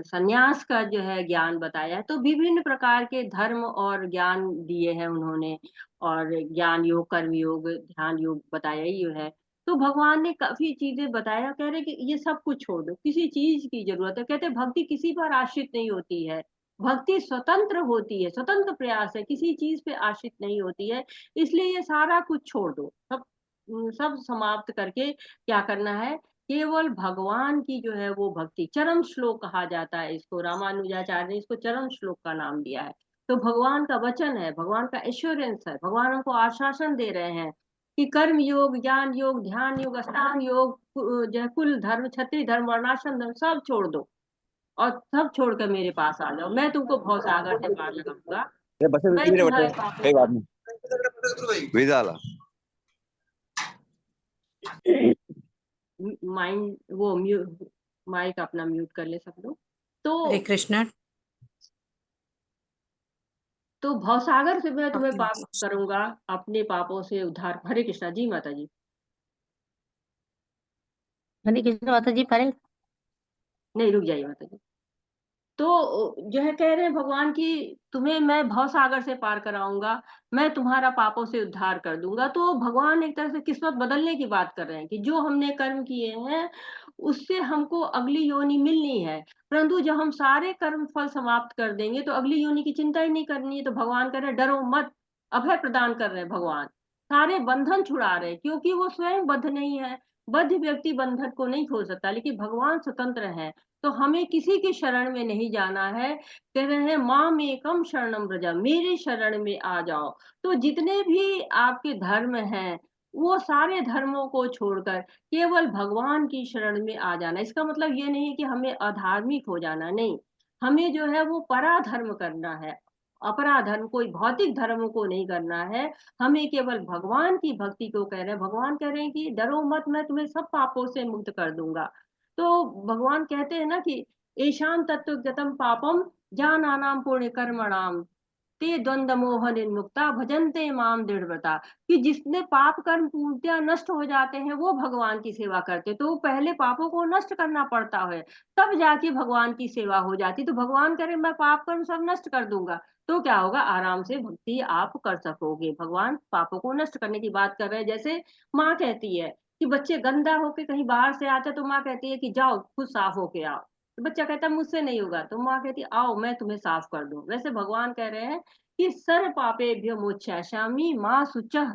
संन्यास का जो है ज्ञान बताया है। तो विभिन्न प्रकार के धर्म और ज्ञान दिए हैं उन्होंने, और ज्ञान योग, कर्म योग, ध्यान योग बताया ही है। तो भगवान ने काफी चीजें बताया, कह रहे कि ये सब कुछ छोड़ दो, किसी चीज की जरूरत है। कहते भक्ति किसी पर आश्रित नहीं होती है, भक्ति स्वतंत्र होती है, स्वतंत्र प्रयास है, किसी चीज पे आश्रित नहीं होती है। इसलिए ये सारा कुछ छोड़ दो, सब समाप्त करके क्या करना है, केवल भगवान की जो है वो भक्ति। चरम श्लोक कहा जाता है इसको, रामानुजाचार्य ने इसको चरम श्लोक का नाम दिया है। तो भगवान का वचन है, भगवान का एश्योरेंस है, भगवान हमको आश्वासन दे रहे हैं कि कर्म योग, ज्ञान योग, ध्यान योग, अष्टांग योग, जो है कुल धर्म, क्षत्रिय धर्म, वर्णाश्रम धर्म सब छोड़ दो और सब छोड़कर मेरे पास आ जाओ, मैं तुमको भवसागर से पार लगाऊंगा, मैं तुम्हारे पापों का विदाला माइंड वो माइक अपना म्यूट कर ले सब लोग। हरे कृष्णा। तो भवसागर से मैं तुम्हें आपने पार करूंगा, अपने पापों से उद्धार। हरे कृष्णा जी। माता जी। हरे कृष्ण माता जी। परे नहीं, रुक जाइए माता जी। तो जो है कह रहे हैं भगवान की तुम्हें मैं भवसागर से पार कराऊंगा, मैं तुम्हारा पापों से उद्धार कर दूंगा। तो भगवान एक तरह से किस्मत बदलने की बात कर रहे हैं कि जो हमने कर्म किए हैं उससे हमको अगली योनि मिलनी है, परंतु जब हम सारे कर्म फल समाप्त कर देंगे तो अगली योनि की चिंता ही नहीं करनी है। तो भगवान कह रहे हैं डरो मत, अभय प्रदान कर रहे हैं भगवान, सारे बंधन छुड़ा रहे हैं, क्योंकि वो स्वयं बद्ध नहीं है। बद्ध व्यक्ति बंधन को नहीं खोल सकता, लेकिन भगवान स्वतंत्र है। तो हमें किसी के शरण में नहीं जाना है। कह रहे हैं माम एकम शरणम व्रजा, मेरे शरण में आ जाओ। तो जितने भी आपके धर्म हैं वो सारे धर्मों को छोड़कर केवल भगवान की शरण में आ जाना। इसका मतलब ये नहीं कि हमें अधार्मिक हो जाना, नहीं, हमें जो है वो पराधर्म करना है, अपराधर्म, कोई भौतिक धर्म को नहीं करना है। हमें केवल भगवान की भक्ति को कह रहे हैं। भगवान कह रहे हैं कि डरो मत, मैं तुम्हें सब पापों से मुक्त कर दूंगा। तो भगवान कहते हैं ना कि ईशान तत्व गतम पापम जानानाम पुण्य कर्मणाम, ते द्वंद्व मोह निर्मुक्ता भजन्ते माम दृढ़व्रता, कि जिसने पाप कर्म पूर्णतया नष्ट हो जाते हैं वो भगवान की सेवा करते, तो पहले पापों को नष्ट करना पड़ता है, तब जाके भगवान की सेवा हो जाती। तो भगवान करे मैं पाप कर्म सब नष्ट कर दूंगा, तो क्या होगा, आराम से भक्ति आप कर सकोगे। भगवान पापों को नष्ट करने की बात कर रहे हैं। जैसे माँ कहती है कि बच्चे गंदा होके कहीं बाहर से आते, तो माँ कहती है कि जाओ खुद साफ होके आओ, तो बच्चा कहता है मुझसे नहीं होगा, तो माँ कहती है आओ मैं तुम्हें साफ कर दूं। वैसे भगवान कह रहे हैं कि सर्व पापेभ्यो मोक्षयिष्यामि माँ शुचः,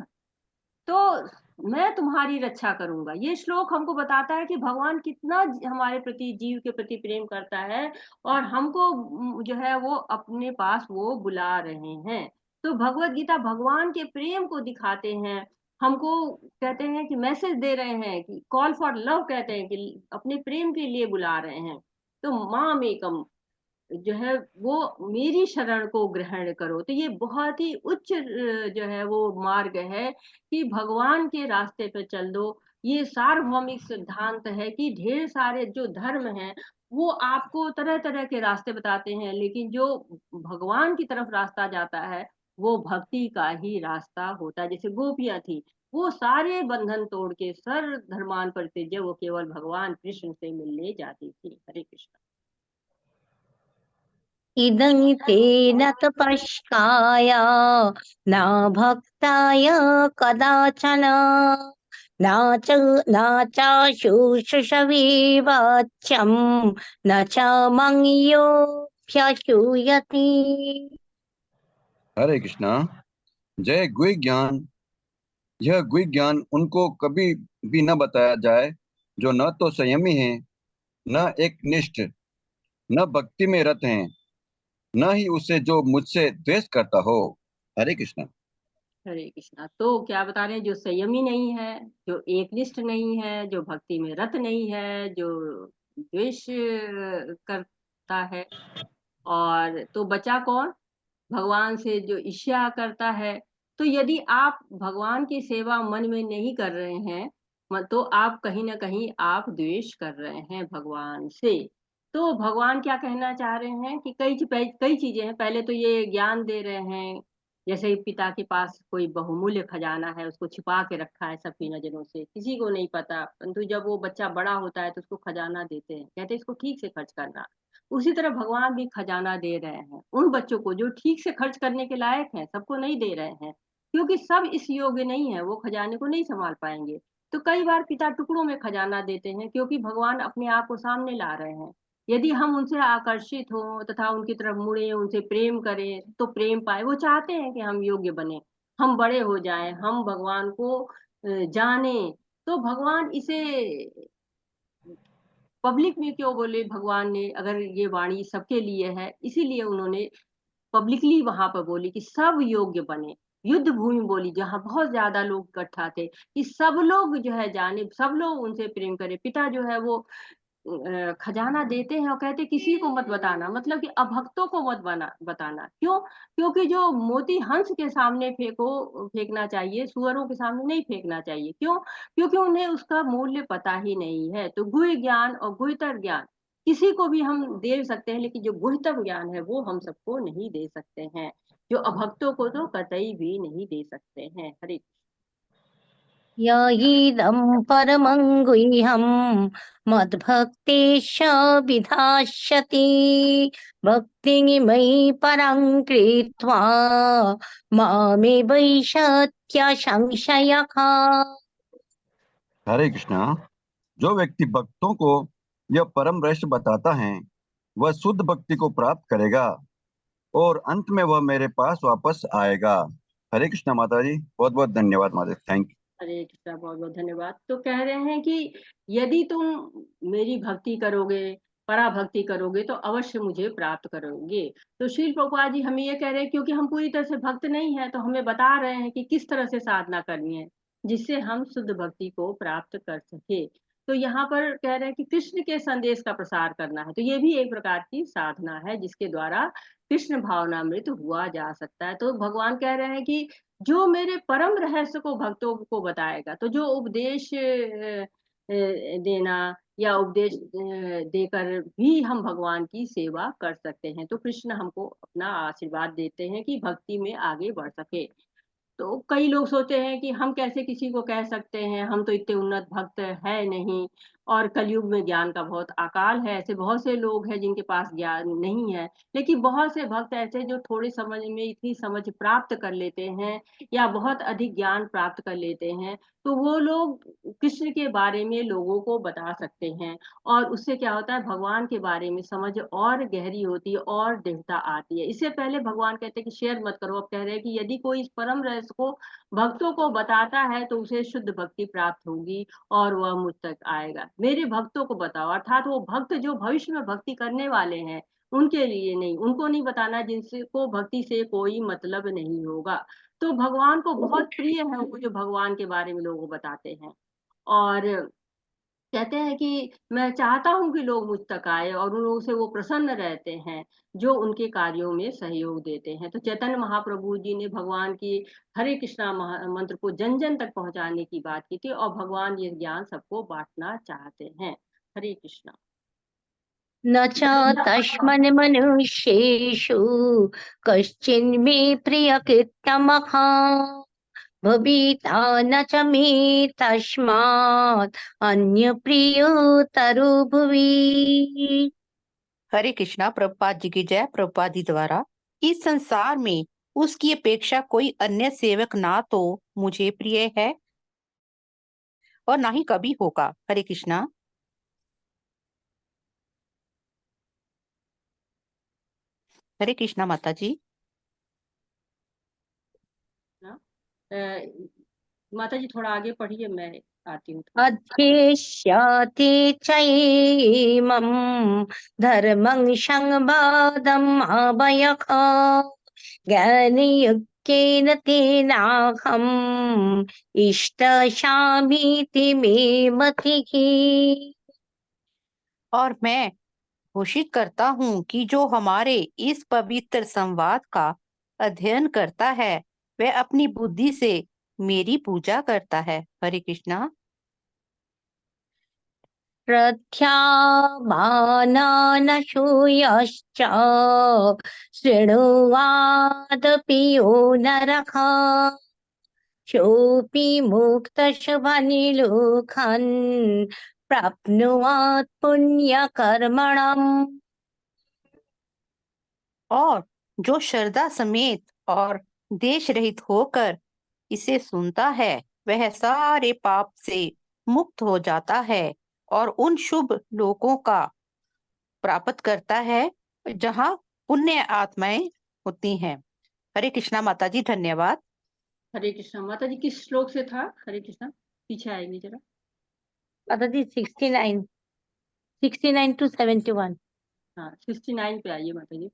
तो मैं तुम्हारी रक्षा करूंगा। ये श्लोक हमको बताता है कि भगवान कितना हमारे प्रति, जीव के प्रति प्रेम करता है, और हमको जो है वो अपने पास वो बुला रहे हैं। तो भगवत गीता भगवान के प्रेम को दिखाते हैं, हमको कहते हैं कि मैसेज दे रहे हैं, कि कॉल फॉर लव कहते हैं, कि अपने प्रेम के लिए बुला रहे हैं। तो माम एकम जो है वो मेरी शरण को ग्रहण करो। तो ये बहुत ही उच्च जो है वो मार्ग है कि भगवान के रास्ते पे चल दो। ये सार्वभौमिक सिद्धांत है कि ढेर सारे जो धर्म हैं वो आपको तरह तरह के रास्ते बताते हैं, लेकिन जो भगवान की तरफ रास्ता जाता है वो भक्ति का ही रास्ता होता है। जैसे गोपियां थी, वो सारे बंधन तोड़ के सर धर्मान परित्यज्य वो केवल भगवान कृष्ण से मिलने जाती थी। हरे कृष्ण। इदं ते न तपस्काय न भक्ताय कदाचन न चाशुश्रुषवे वाच्यं न च मङ्योऽभ्यसूयति। हरे कृष्णा। जय गुह्य ज्ञान, यह गुह्य ज्ञान उनको कभी भी न बताया जाए जो न तो संयमी हैं, न एक निष्ठ, न भक्ति में रत हैं, न ही उसे जो मुझसे द्वेष करता हो। हरे कृष्णा। हरे कृष्णा। तो क्या बता रहे हैं, जो संयमी नहीं है, जो एकनिष्ठ नहीं है, जो भक्ति में रत नहीं है, जो द्वेष करता है, और तो बचा कौन, भगवान से जो ईर्ष्या करता है। तो यदि आप भगवान की सेवा मन में नहीं कर रहे हैं, तो आप कहीं ना कहीं आप द्वेष कर रहे हैं भगवान से। तो भगवान क्या कहना चाह रहे हैं कि कई चीजें हैं। पहले तो ये ज्ञान दे रहे हैं, जैसे पिता के पास कोई बहुमूल्य खजाना है, उसको छिपा के रखा है सबकी नजरों से, किसी को नहीं पता, परंतु जब वो बच्चा बड़ा होता है तो उसको खजाना देते हैं, कहते हैं इसको ठीक से खर्च करना। उसी तरह भगवान भी खजाना दे रहे हैं उन बच्चों को जो ठीक से खर्च करने के लायक हैं, सबको नहीं दे रहे हैं, क्योंकि सब इस योग्य नहीं है, वो खजाने को नहीं संभाल पाएंगे। तो कई बार पिता टुकड़ों में खजाना देते हैं, क्योंकि भगवान अपने आप को सामने ला रहे हैं। यदि हम उनसे आकर्षित हो तथा उनकी तरफ मुड़े, उनसे प्रेम करें, तो प्रेम पाए। वो चाहते हैं कि हम योग्य बने, हम बड़े हो जाएं, हम भगवान को जाने। तो भगवान इसे पब्लिक में क्यों बोले, भगवान ने अगर ये वाणी सबके लिए है, इसीलिए उन्होंने पब्लिकली वहां पर बोली कि सब योग्य बने। युद्ध भूमि बोली जहां बहुत ज्यादा लोग इकट्ठा थे, कि सब लोग जो है जाने, सब लोग उनसे प्रेम करें। पिता जो है वो खजाना देते हैं और कहते किसी को मत बताना, मतलब कि अभक्तों को मत बताना। क्यों? क्योंकि जो मोती हंस के सामने फेंकना चाहिए, सुअरों के सामने नहीं फेंकना चाहिए। क्यों? क्योंकि उन्हें उसका मूल्य पता ही नहीं है। तो गुह्य ज्ञान और गुह्यतर ज्ञान किसी को भी हम दे सकते हैं, लेकिन जो गुह्यतम ज्ञान है वो हम सबको नहीं दे सकते हैं, जो अभक्तों को तो कतई भी नहीं दे सकते हैं। हरे य इदं परमं गुह्यं मद्भक्तेश विधास्यति भक्तिं मयि परं कृत्वा मामे वैशत्य संशयः। हरे कृष्णा। जो व्यक्ति भक्तों को यह परम रहस्य बताता है वह शुद्ध भक्ति को प्राप्त करेगा और अंत में वह मेरे पास वापस आएगा। हरे कृष्णा माता जी, बहुत बहुत धन्यवाद माता जी, थैंक यू। हरे कृष्णा, बहुत बहुत धन्यवाद। तो कह रहे हैं कि यदि तुम मेरी भक्ति करोगे, पराभक्ति करोगे, तो अवश्य मुझे प्राप्त करोगे। तो श्रील प्रभुपाद जी हमें ये कह रहे हैं, क्योंकि हम पूरी तरह से भक्त नहीं है, तो हमें बता रहे हैं कि किस तरह से साधना करनी है जिससे हम शुद्ध भक्ति को प्राप्त कर सके। तो यहाँ पर कह रहे हैं कि कृष्ण के संदेश का प्रसार करना है, तो ये भी एक प्रकार की साधना है जिसके द्वारा कृष्ण भावनामृत हुआ जा सकता है। तो भगवान कह रहे हैं कि जो मेरे परम रहस्य को भक्तों को बताएगा, तो जो उपदेश देना या उपदेश देकर भी हम भगवान की सेवा कर सकते हैं। तो कृष्ण हमको अपना आशीर्वाद देते हैं कि भक्ति में आगे बढ़ सके। तो कई लोग सोचते हैं कि हम कैसे किसी को कह सकते हैं, हम तो इतने उन्नत भक्त है नहीं, और कलयुग में ज्ञान का बहुत अकाल है। ऐसे बहुत से लोग हैं जिनके पास ज्ञान नहीं है, लेकिन बहुत से भक्त ऐसे जो थोड़े समझ में इतनी समझ प्राप्त कर लेते हैं या बहुत अधिक ज्ञान प्राप्त कर लेते हैं, तो वो लोग कृष्ण के बारे में लोगों को बता सकते हैं। और उससे क्या होता है, भगवान के बारे में समझ और गहरी होती है और दृढ़ता आती है। इससे पहले भगवान कहते हैं कि शेयर मत करो। अब कह रहे हैं कि यदि कोई इस परम रहस्य को भक्तों को बताता है तो उसे शुद्ध भक्ति प्राप्त होगी और वह मुझ तक आएगा। मेरे भक्तों को बताओ, अर्थात वो भक्त जो भविष्य में भक्ति करने वाले हैं, उनके लिए नहीं, उनको नहीं बताना जिनसे को भक्ति से कोई मतलब नहीं होगा। तो भगवान को बहुत प्रिय है वो जो भगवान के बारे में लोगों को बताते हैं। और कहते हैं कि मैं चाहता हूँ कि लोग मुझ तक आए, और उन लोगों से वो प्रसन्न रहते हैं जो उनके कार्यों में सहयोग देते हैं। तो चैतन्य महाप्रभु जी ने भगवान की हरे कृष्णा मंत्र को जन जन तक पहुंचाने की बात की थी, और भगवान ये ज्ञान सबको बांटना चाहते हैं। हरे कृष्णा। न च तस्मन् मनुष्येषु कश्चिन्मे प्रियकृत्तमः भविता न च मे तस्मात् अन्यप्रियोतरो भुवि। हरे कृष्णा। प्रभुपाद जी की जय। प्रभुपाद जी द्वारा इस संसार में उसकी अपेक्षा कोई अन्य सेवक ना तो मुझे प्रिय है और ना ही कभी होगा। हरे कृष्णा। हरे कृष्णा माता जी। माता जी थोड़ा आगे पढ़िए, मैं आती हूँ। अध्येष्यते चैमं धर्मं संवादम् आवयः ज्ञानयुक्तेन तेनाहम् इष्टशामीति मे मतिः। और मैं घोषित करता हूँ कि जो हमारे इस पवित्र संवाद का अध्ययन करता है वह अपनी बुद्धि से मेरी पूजा करता है। हरे कृष्णा। प्रध्यामानशूयश्च शृणुवादपि यो नरः सोऽपि मुक्तशुभनिलोकन् प्राप्नुयात् पुण्यकर्मणम्। और जो श्रद्धा समेत और देश रहित होकर इसे सुनता है वह सारे पाप से मुक्त हो जाता है और उन शुभ लोकों का प्राप्त करता है जहाँ पुण्य आत्माएं होती हैं। हरे कृष्णा माता जी। धन्यवाद। हरे कृष्णा। माता जी किस श्लोक से था? हरे कृष्णा, पीछे आएंगे जरा। माता जी 69 to 71। हाँ, 69 पे आइए माता जी।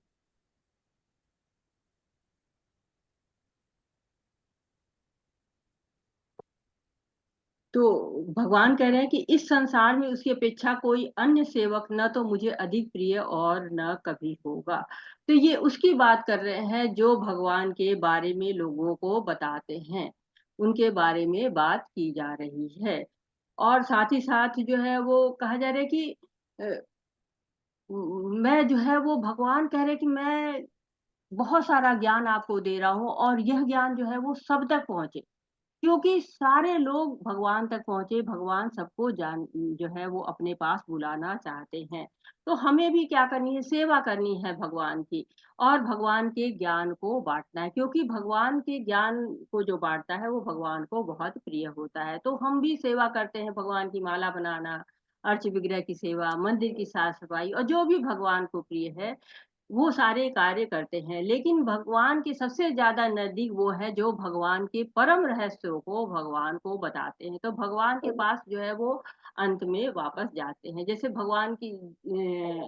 तो भगवान कह रहे हैं कि इस संसार में उसकी अपेक्षा कोई अन्य सेवक न तो मुझे अधिक प्रिय और न कभी होगा। तो ये उसकी बात कर रहे हैं जो भगवान के बारे में लोगों को बताते हैं, उनके बारे में बात की जा रही है। और साथ ही साथ जो है वो कहा जा रहा है कि मैं जो है वो भगवान कह रहे हैं कि मैं बहुत सारा ज्ञान आपको दे रहा हूँ, और यह ज्ञान जो है वो सब तक पहुंचे, क्योंकि सारे लोग भगवान तक पहुंचे। भगवान सबको जान जो है वो अपने पास बुलाना चाहते हैं। तो हमें भी क्या करनी है, सेवा करनी है भगवान की, और भगवान के ज्ञान को बांटना है, क्योंकि भगवान के ज्ञान को जो बांटता है वो भगवान को बहुत प्रिय होता है। तो हम भी सेवा करते हैं, भगवान की माला बनाना, अर्च विग्रह की सेवा, मंदिर की साफ सफाई, और जो भी भगवान को प्रिय है वो सारे कार्य करते हैं। लेकिन भगवान के सबसे ज्यादा नजदीक वो है जो भगवान के परम रहस्यों को भगवान को बताते हैं। तो भगवान के पास जो है वो अंत में वापस जाते हैं। जैसे भगवान की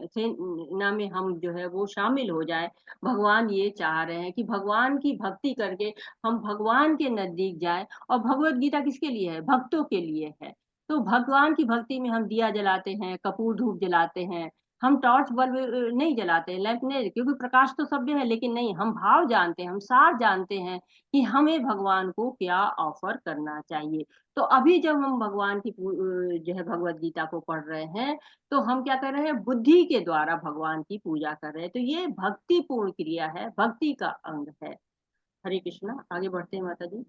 सेना में हम जो है वो शामिल हो जाए, भगवान ये चाह रहे हैं कि भगवान की भक्ति करके हम भगवान के नजदीक जाए। और भगवत गीता किसके लिए है? भक्तों के लिए है। तो भगवान की भक्ति में हम दिया जलाते हैं, कपूर धूप जलाते हैं, हम टॉर्च बल्ब नहीं जलाते, लैंप नहीं, क्योंकि प्रकाश तो सभ्य है, लेकिन नहीं, हम भाव जानते हैं, हम सार जानते हैं कि हमें भगवान को क्या ऑफर करना चाहिए। तो अभी जब हम भगवान की जो है भगवत गीता को पढ़ रहे हैं, तो हम क्या कर रहे हैं, बुद्धि के द्वारा भगवान की पूजा कर रहे हैं। तो ये भक्ति पूर्ण क्रिया है, भक्ति का अंग है। हरे कृष्णा, आगे बढ़ते हैं माता जी।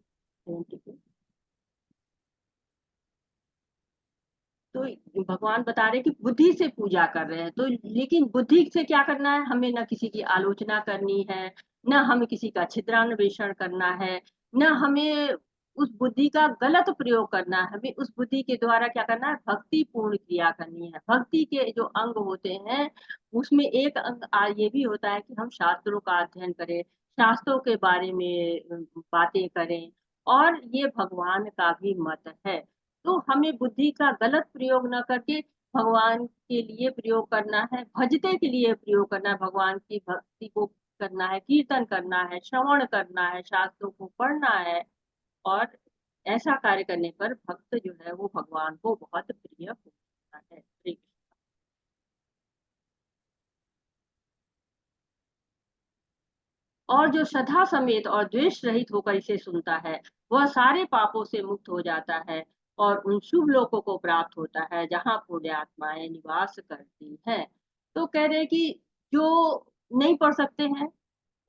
तो भगवान बता रहे हैं कि बुद्धि से पूजा कर रहे हैं, तो लेकिन बुद्धि से क्या करना है, हमें ना किसी की आलोचना करनी है, ना हमें किसी का छिद्रान्वेषण करना है, ना हमें उस बुद्धि का गलत प्रयोग करना है। हमें उस बुद्धि के द्वारा क्या करना है, भक्ति पूर्ण क्रिया करनी है। भक्ति के जो अंग होते हैं, उसमें एक अंग ये भी होता है कि हम शास्त्रों का अध्ययन करें, शास्त्रों के बारे में बातें करें, और ये भगवान का भी मत है। तो हमें बुद्धि का गलत प्रयोग न करके भगवान के लिए प्रयोग करना है, भजते के लिए प्रयोग करना है, भगवान की भक्ति को करना है, कीर्तन करना है, श्रवण करना है, शास्त्रों को पढ़ना है। और ऐसा कार्य करने पर भक्त जो है वो भगवान को बहुत प्रिय होता है। और जो श्रद्धा समेत और द्वेष रहित होकर इसे सुनता है, वह सारे पापों से मुक्त हो जाता है और उन शुभ लोकों को प्राप्त होता है जहाँ पुण्य आत्माएं निवास करती हैं। तो कह रहे कि जो नहीं पढ़ सकते हैं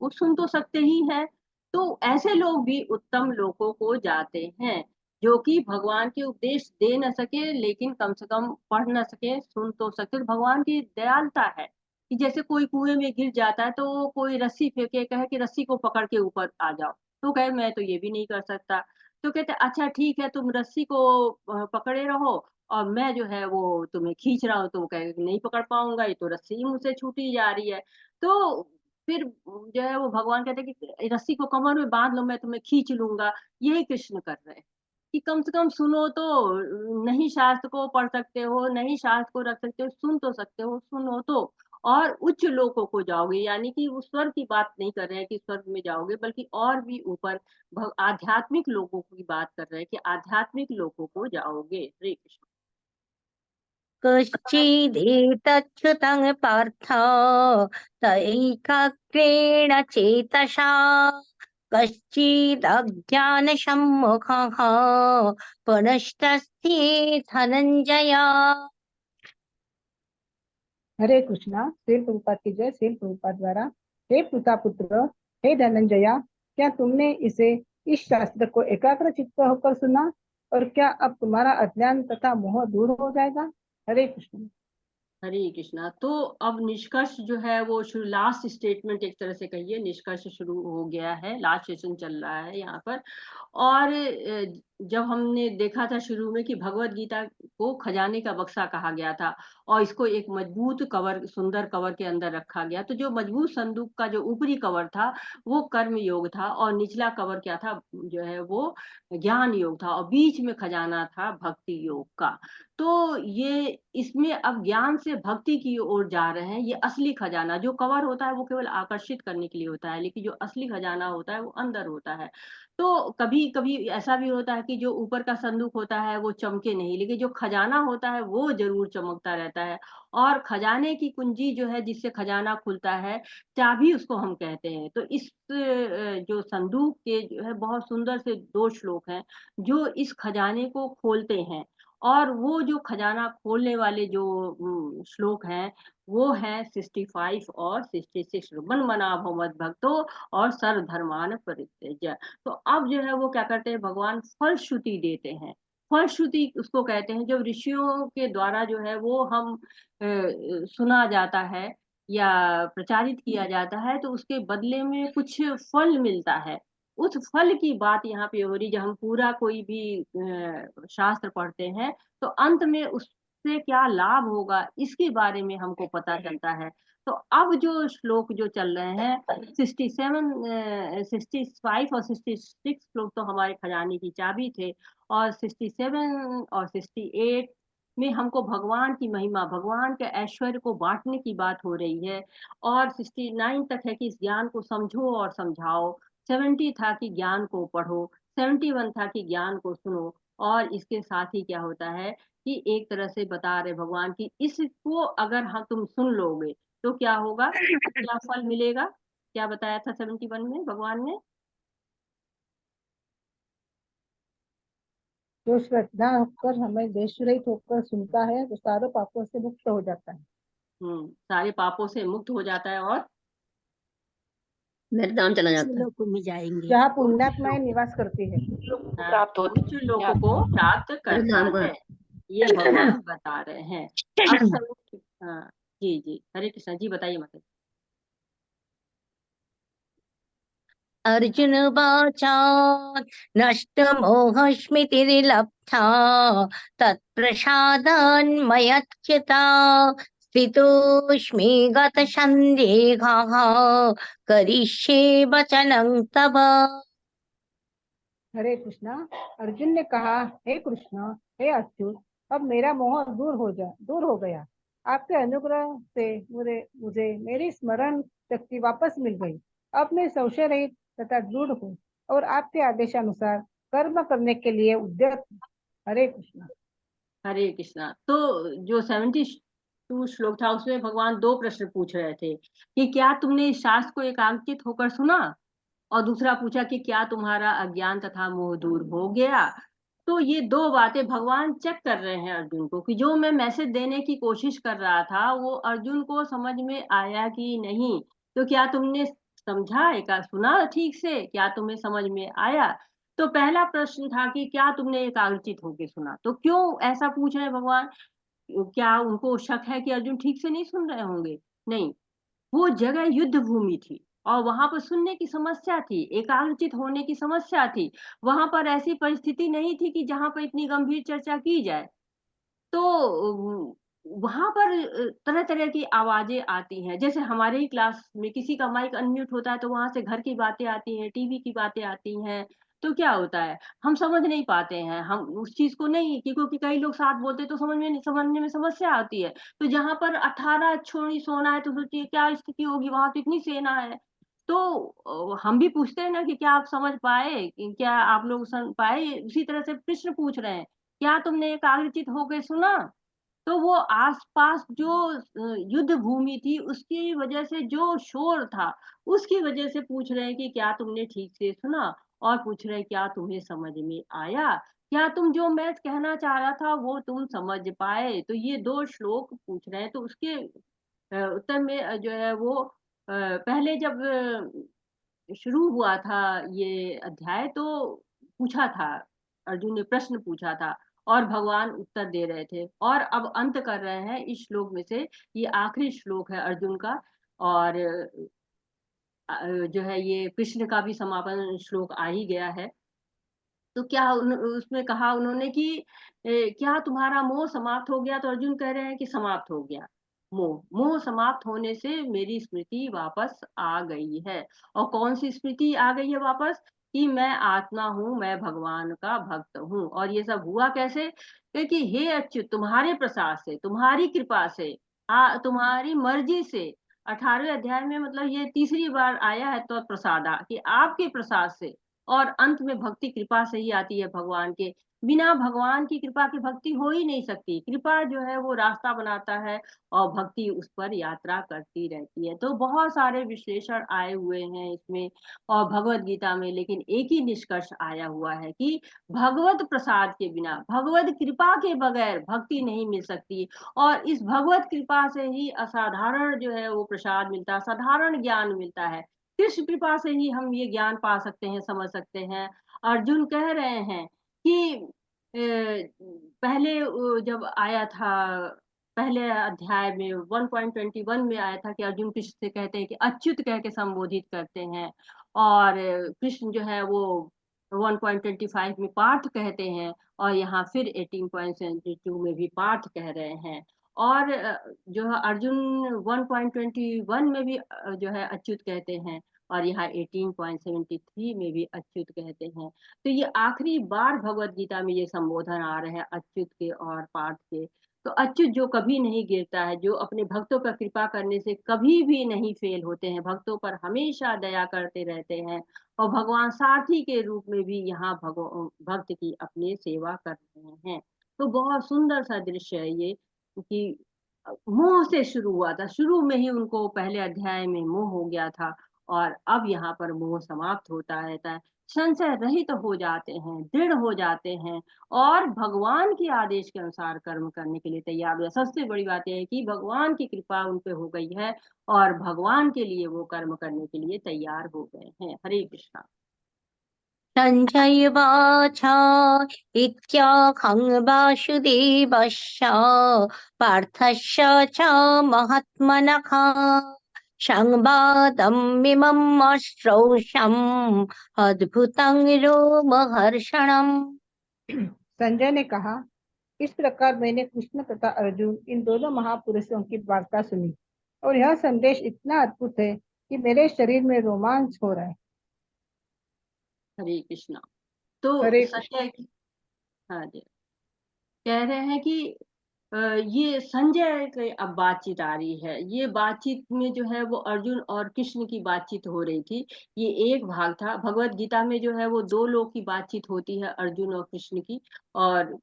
वो सुन तो सकते ही हैं, तो ऐसे लोग भी उत्तम लोकों को जाते हैं, जो कि भगवान के उपदेश दे न सके, लेकिन कम से कम पढ़ न सके, सुन तो सकते। तो भगवान की दयालुता है कि जैसे कोई कुएं में गिर जाता है, तो कोई रस्सी फेंके, कहे कि रस्सी को पकड़ के ऊपर आ जाओ, तो कहे मैं तो ये भी नहीं कर सकता। तो कहते अच्छा ठीक है, तुम रस्सी को पकड़े रहो और मैं जो है वो तुम्हें खींच रहा हूँ। तो वो कहे नहीं पकड़ पाऊंगा, ये तो रस्सी ही मुझसे छूटी जा रही है। तो फिर जो है वो भगवान कहते हैं कि रस्सी को कमर में बांध लो, मैं तुम्हें खींच लूंगा। यही कृष्ण कर रहे हैं कि कम से कम सुनो तो, नहीं शास्त्र को पढ़ सकते हो, नहीं शास्त्र को रख सकते हो, सुन तो सकते हो, सुनो तो। और उच्च लोकों को जाओगे, यानी कि वो स्वर्ग की बात नहीं कर रहे हैं कि स्वर्ग में जाओगे, बल्कि और भी ऊपर आध्यात्मिक लोगों की बात कर रहे हैं कि आध्यात्मिक लोगों को जाओगे। हरे कृष्ण। कश्चिदेतच्छ्रुतं पार्थ तैकाग्रेण चेतसा कश्चिदज्ञानसम्मुखः पुनस्तस्थे धनंजय। हरे कृष्णा। श्री प्रभुपाद की जय। श्री प्रभुपाद द्वारा, हे पिता पुत्र, हे धनंजया, क्या तुमने इस शास्त्र को एकाग्र चित्त होकर सुना, और क्या अब तुम्हारा अज्ञान तथा मोह दूर हो जाएगा। हरे कृष्ण। हरे कृष्णा। तो अब निष्कर्ष जो है वो लास्ट स्टेटमेंट एक तरह से कहिए, निष्कर्ष शुरू हो गया है, लास्ट सेशन चल रहा है यहाँ पर। और जब हमने देखा था शुरू में कि भगवत गीता को खजाने का बक्सा कहा गया था, और इसको एक मजबूत कवर, सुंदर कवर के अंदर रखा गया। तो जो मजबूत संदूक का जो ऊपरी कवर था वो कर्म योग था, और निचला कवर क्या था, जो है वो ज्ञान योग था, और बीच में खजाना था भक्ति योग का। तो ये इसमें अब ज्ञान से भक्ति की ओर जा रहे हैं। ये असली खजाना, जो कवर होता है वो केवल आकर्षित करने के लिए होता है, लेकिन जो असली खजाना होता है वो अंदर होता है। तो कभी कभी ऐसा भी होता है कि जो ऊपर का संदूक होता है वो चमके नहीं, लेकिन जो खजाना होता है वो जरूर चमकता रहता है। और खजाने की कुंजी जो है, जिससे खजाना खुलता है, चाबी उसको हम कहते हैं। तो इस जो संदूक के जो है बहुत सुंदर से 2 श्लोक हैं जो इस खजाने को खोलते हैं। और वो जो खजाना खोलने वाले जो श्लोक हैं वो है 65 और 66। मन मना भव मद भक्तो और सर्वधर्मान परित्यज्य। तो अब जो है वो क्या करते हैं, भगवान फलश्रुति देते हैं। फलश्रुति उसको कहते हैं जब ऋषियों के द्वारा जो है वो हम सुना जाता है या प्रचारित किया जाता है, तो उसके बदले में कुछ फल मिलता है। उस फल की बात यहाँ पे हो रही। जब हम पूरा कोई भी शास्त्र पढ़ते हैं, तो अंत में उससे क्या लाभ होगा इसके बारे में हमको पता चलता है। तो अब जो श्लोक जो चल रहे हैं 65 और 66 श्लोक तो हमारे खजाने की चाबी थे, और 67 और 68 में हमको भगवान की महिमा, भगवान के ऐश्वर्य को बांटने की बात हो रही है। और 69 तक है कि इस ज्ञान को समझो और समझाओ। 70 था कि ज्ञान को पढ़ो, 71 था कि ज्ञान को सुनो, और इसके साथ ही क्या होता है कि एक तरह से बता रहे भगवान की इसको अगर हम तुम सुन लोगे तो क्या होगा, क्या फल मिलेगा। क्या बताया था 71 में भगवान ने? जो श्रद्धा होकर हमें देश रहित होकर सुनता है वो सारे पापों से मुक्त हो जाता है। सारे पापों से मुक्त हो जाता है और मेरे धाम चला जाता है। लोकों में जाएंगे। जहाँ पुण्यात्माएं निवास करती है। प्राप्त होता है, उच्च लोगों को प्राप्त मेरे करता धाम को है, ये भगवान बता रहे हैं। अब सब हाँ जी जी, हरे कृष्णा जी बताइए मतलब। अर्जुन वाचा नष्टमोहस्मृतिर्लब्धा तत्प्रसादान्मयच्युता स्थितोऽस्मि गतसन्देहः करिष्ये वचनं तव। हरे कृष्णा। अर्जुन ने कहा, हे कृष्ण, हे अच्युत, अब मेरा मोह दूर हो गया। आपके अनुग्रह से मुझे मेरी स्मरण शक्ति वापस मिल गई। अब मैं संशय रहित तथा दृढ़ हूँ और आपके आदेशानुसार कर्म करने के लिए उद्यत हूँ। हरे कृष्णा। हरे कृष्णा। तो जो 72 श्लोक था उसमें भगवान दो प्रश्न पूछ रहे थे कि क्या तुमने इस शास्त्र को एकांकित होकर सुना, और दूसरा पूछा कि क्या तुम्हारा अज्ञान तथा मोह दूर हो गया। तो ये दो बातें भगवान चेक कर रहे हैं अर्जुन को कि जो मैं मैसेज देने की कोशिश कर रहा था वो अर्जुन को समझ में आया कि नहीं। तो क्या तुमने समझा, एक सुना ठीक से, क्या तुम्हें समझ में आया। तो पहला प्रश्न था कि क्या तुमने एकाग्रचित होकर सुना। तो क्यों ऐसा पूछ रहे हैं भगवान, क्या उनको शक है कि अर्जुन ठीक से नहीं सुन रहे होंगे? नहीं, वो जगह युद्ध भूमि थी और वहां पर सुनने की समस्या थी, एकाग्रचित होने की समस्या थी। वहां पर ऐसी परिस्थिति नहीं थी कि जहां पर इतनी गंभीर चर्चा की जाए। तो वहां पर तरह तरह की आवाजें आती हैं, जैसे हमारे ही क्लास में किसी का माइक अनम्यूट होता है तो वहां से घर की बातें आती हैं, टीवी की बातें आती हैं। तो क्या होता है, हम समझ नहीं पाते हैं, हम उस चीज को नहीं, क्योंकि कई लोग साथ बोलते हैं तो समझने में समस्या आती है। तो जहां पर 18 छोड़ी सोना है तो सोचिए क्या स्थिति होगी, वहां तो इतनी सेना है। तो हम भी पूछते हैं ना कि क्या आप समझ पाए, कि क्या आप लोग सुन पाए। उसी तरह से कृष्ण पूछ रहे हैं, क्या तुमने एकाग्रचित होकर सुना। तो वो आसपास जो युद्ध भूमि थी उसकी वजह से जो शोर था उसकी वजह से पूछ रहे हैं कि क्या तुमने ठीक से सुना, और पूछ रहे हैं क्या तुम्हें समझ में आया, क्या तुम जो मैं कहना चाह रहा था वो तुम समझ पाए। तो ये दो श्लोक पूछ रहे हैं। तो उसके उत्तर में जो है वो पहले जब शुरू हुआ था ये अध्याय तो पूछा था, अर्जुन ने प्रश्न पूछा था और भगवान उत्तर दे रहे थे, और अब अंत कर रहे हैं इस श्लोक में से। ये आखिरी श्लोक है अर्जुन का, और जो है ये कृष्ण का भी समापन श्लोक आ ही गया है। तो क्या उसमें कहा उन्होंने कि क्या तुम्हारा मोह समाप्त हो गया। तो अर्जुन कह रहे हैं कि समाप्त हो गया मोह। मोह समाप्त होने से मेरी स्मृति वापस आ गई है। और कौन सी स्मृति आ गई है वापस, कि मैं आत्मा हूँ, मैं भगवान का भक्त हूँ। और ये सब हुआ कैसे, क्योंकि हे अच्युत तुम्हारे प्रसाद से, तुम्हारी कृपा से, तुम्हारी मर्जी से। 18वें अध्याय में मतलब ये तीसरी बार आया है तो प्रसादा, कि आपके प्रसाद से। और अंत में भक्ति कृपा से ही आती है भगवान के। बिना भगवान की कृपा की भक्ति हो ही नहीं सकती। कृपा जो है वो रास्ता बनाता है और भक्ति उस पर यात्रा करती रहती है। तो बहुत सारे विश्लेषण आए हुए हैं इसमें और भगवत गीता में, लेकिन एक ही निष्कर्ष आया हुआ है कि भगवत प्रसाद के बिना, भगवत कृपा के बगैर भक्ति नहीं मिल सकती। और इस भगवत कृपा से ही असाधारण जो है वो प्रसाद मिलता है, साधारण ज्ञान मिलता है। कृष्ण कृपा से ही हम ये ज्ञान पा सकते हैं, समझ सकते हैं। अर्जुन कह रहे हैं कि पहले जब आया था, पहले अध्याय में 1.21 में आया था कि अर्जुन कृष्ण से कहते हैं कि अच्युत कह के संबोधित करते हैं। और कृष्ण जो है वो 1.25 में पार्थ कहते हैं, और यहाँ फिर 18.72 में भी पार्थ कह रहे हैं। और जो है अर्जुन 1.21 में भी जो है अच्युत कहते हैं, और यहाँ 18.73 में भी अच्युत कहते हैं। तो ये आखिरी बार भगवत गीता में ये संबोधन आ रहे हैं अच्युत के और पार्थ के। तो अच्युत जो कभी नहीं गिरता है, जो अपने भक्तों पर कृपा करने से कभी भी नहीं फेल होते हैं, भक्तों पर हमेशा दया करते रहते हैं, और भगवान सारथी के रूप में भी यहाँ भक्त की अपनी सेवा कर रहे हैं। तो बहुत सुंदर सा दृश्य है ये, कि मोह से शुरू हुआ था, शुरू में ही उनको पहले अध्याय में मोह हो गया था, और अब यहाँ पर मोह समाप्त होता रहता है, संशय रहित हो जाते हैं, दृढ़ हो जाते हैं, और भगवान के आदेश के अनुसार कर्म करने के लिए तैयार हुआ। सबसे बड़ी बात यह है कि भगवान की कृपा उन पे हो गई है, और भगवान के लिए वो कर्म करने के लिए तैयार हो गए हैं। हरे कृष्णा। संजय वाचा इत्याखं वासुदेवस्य पार्थस्य च महात्मनः संवादमिमम् अश्रौषम् अद्भुतं रोमहर्षणम्। संजय ने कहा, इस प्रकार मैंने कृष्ण तथा अर्जुन इन दोनों महापुरुषों की वार्ता सुनी, और यह संदेश इतना अद्भुत है कि मेरे शरीर में रोमांच हो रहा है। हरे कृष्णा। तो हरे कृष्ण। संजय, हाँ जी, कह रहे हैं कि ये संजय की अब बातचीत आ रही है। ये बातचीत में जो है वो अर्जुन और कृष्ण की बातचीत हो रही थी। ये एक भाग था। भगवत गीता में जो है वो दो लोग की बातचीत होती है, अर्जुन और कृष्ण की। और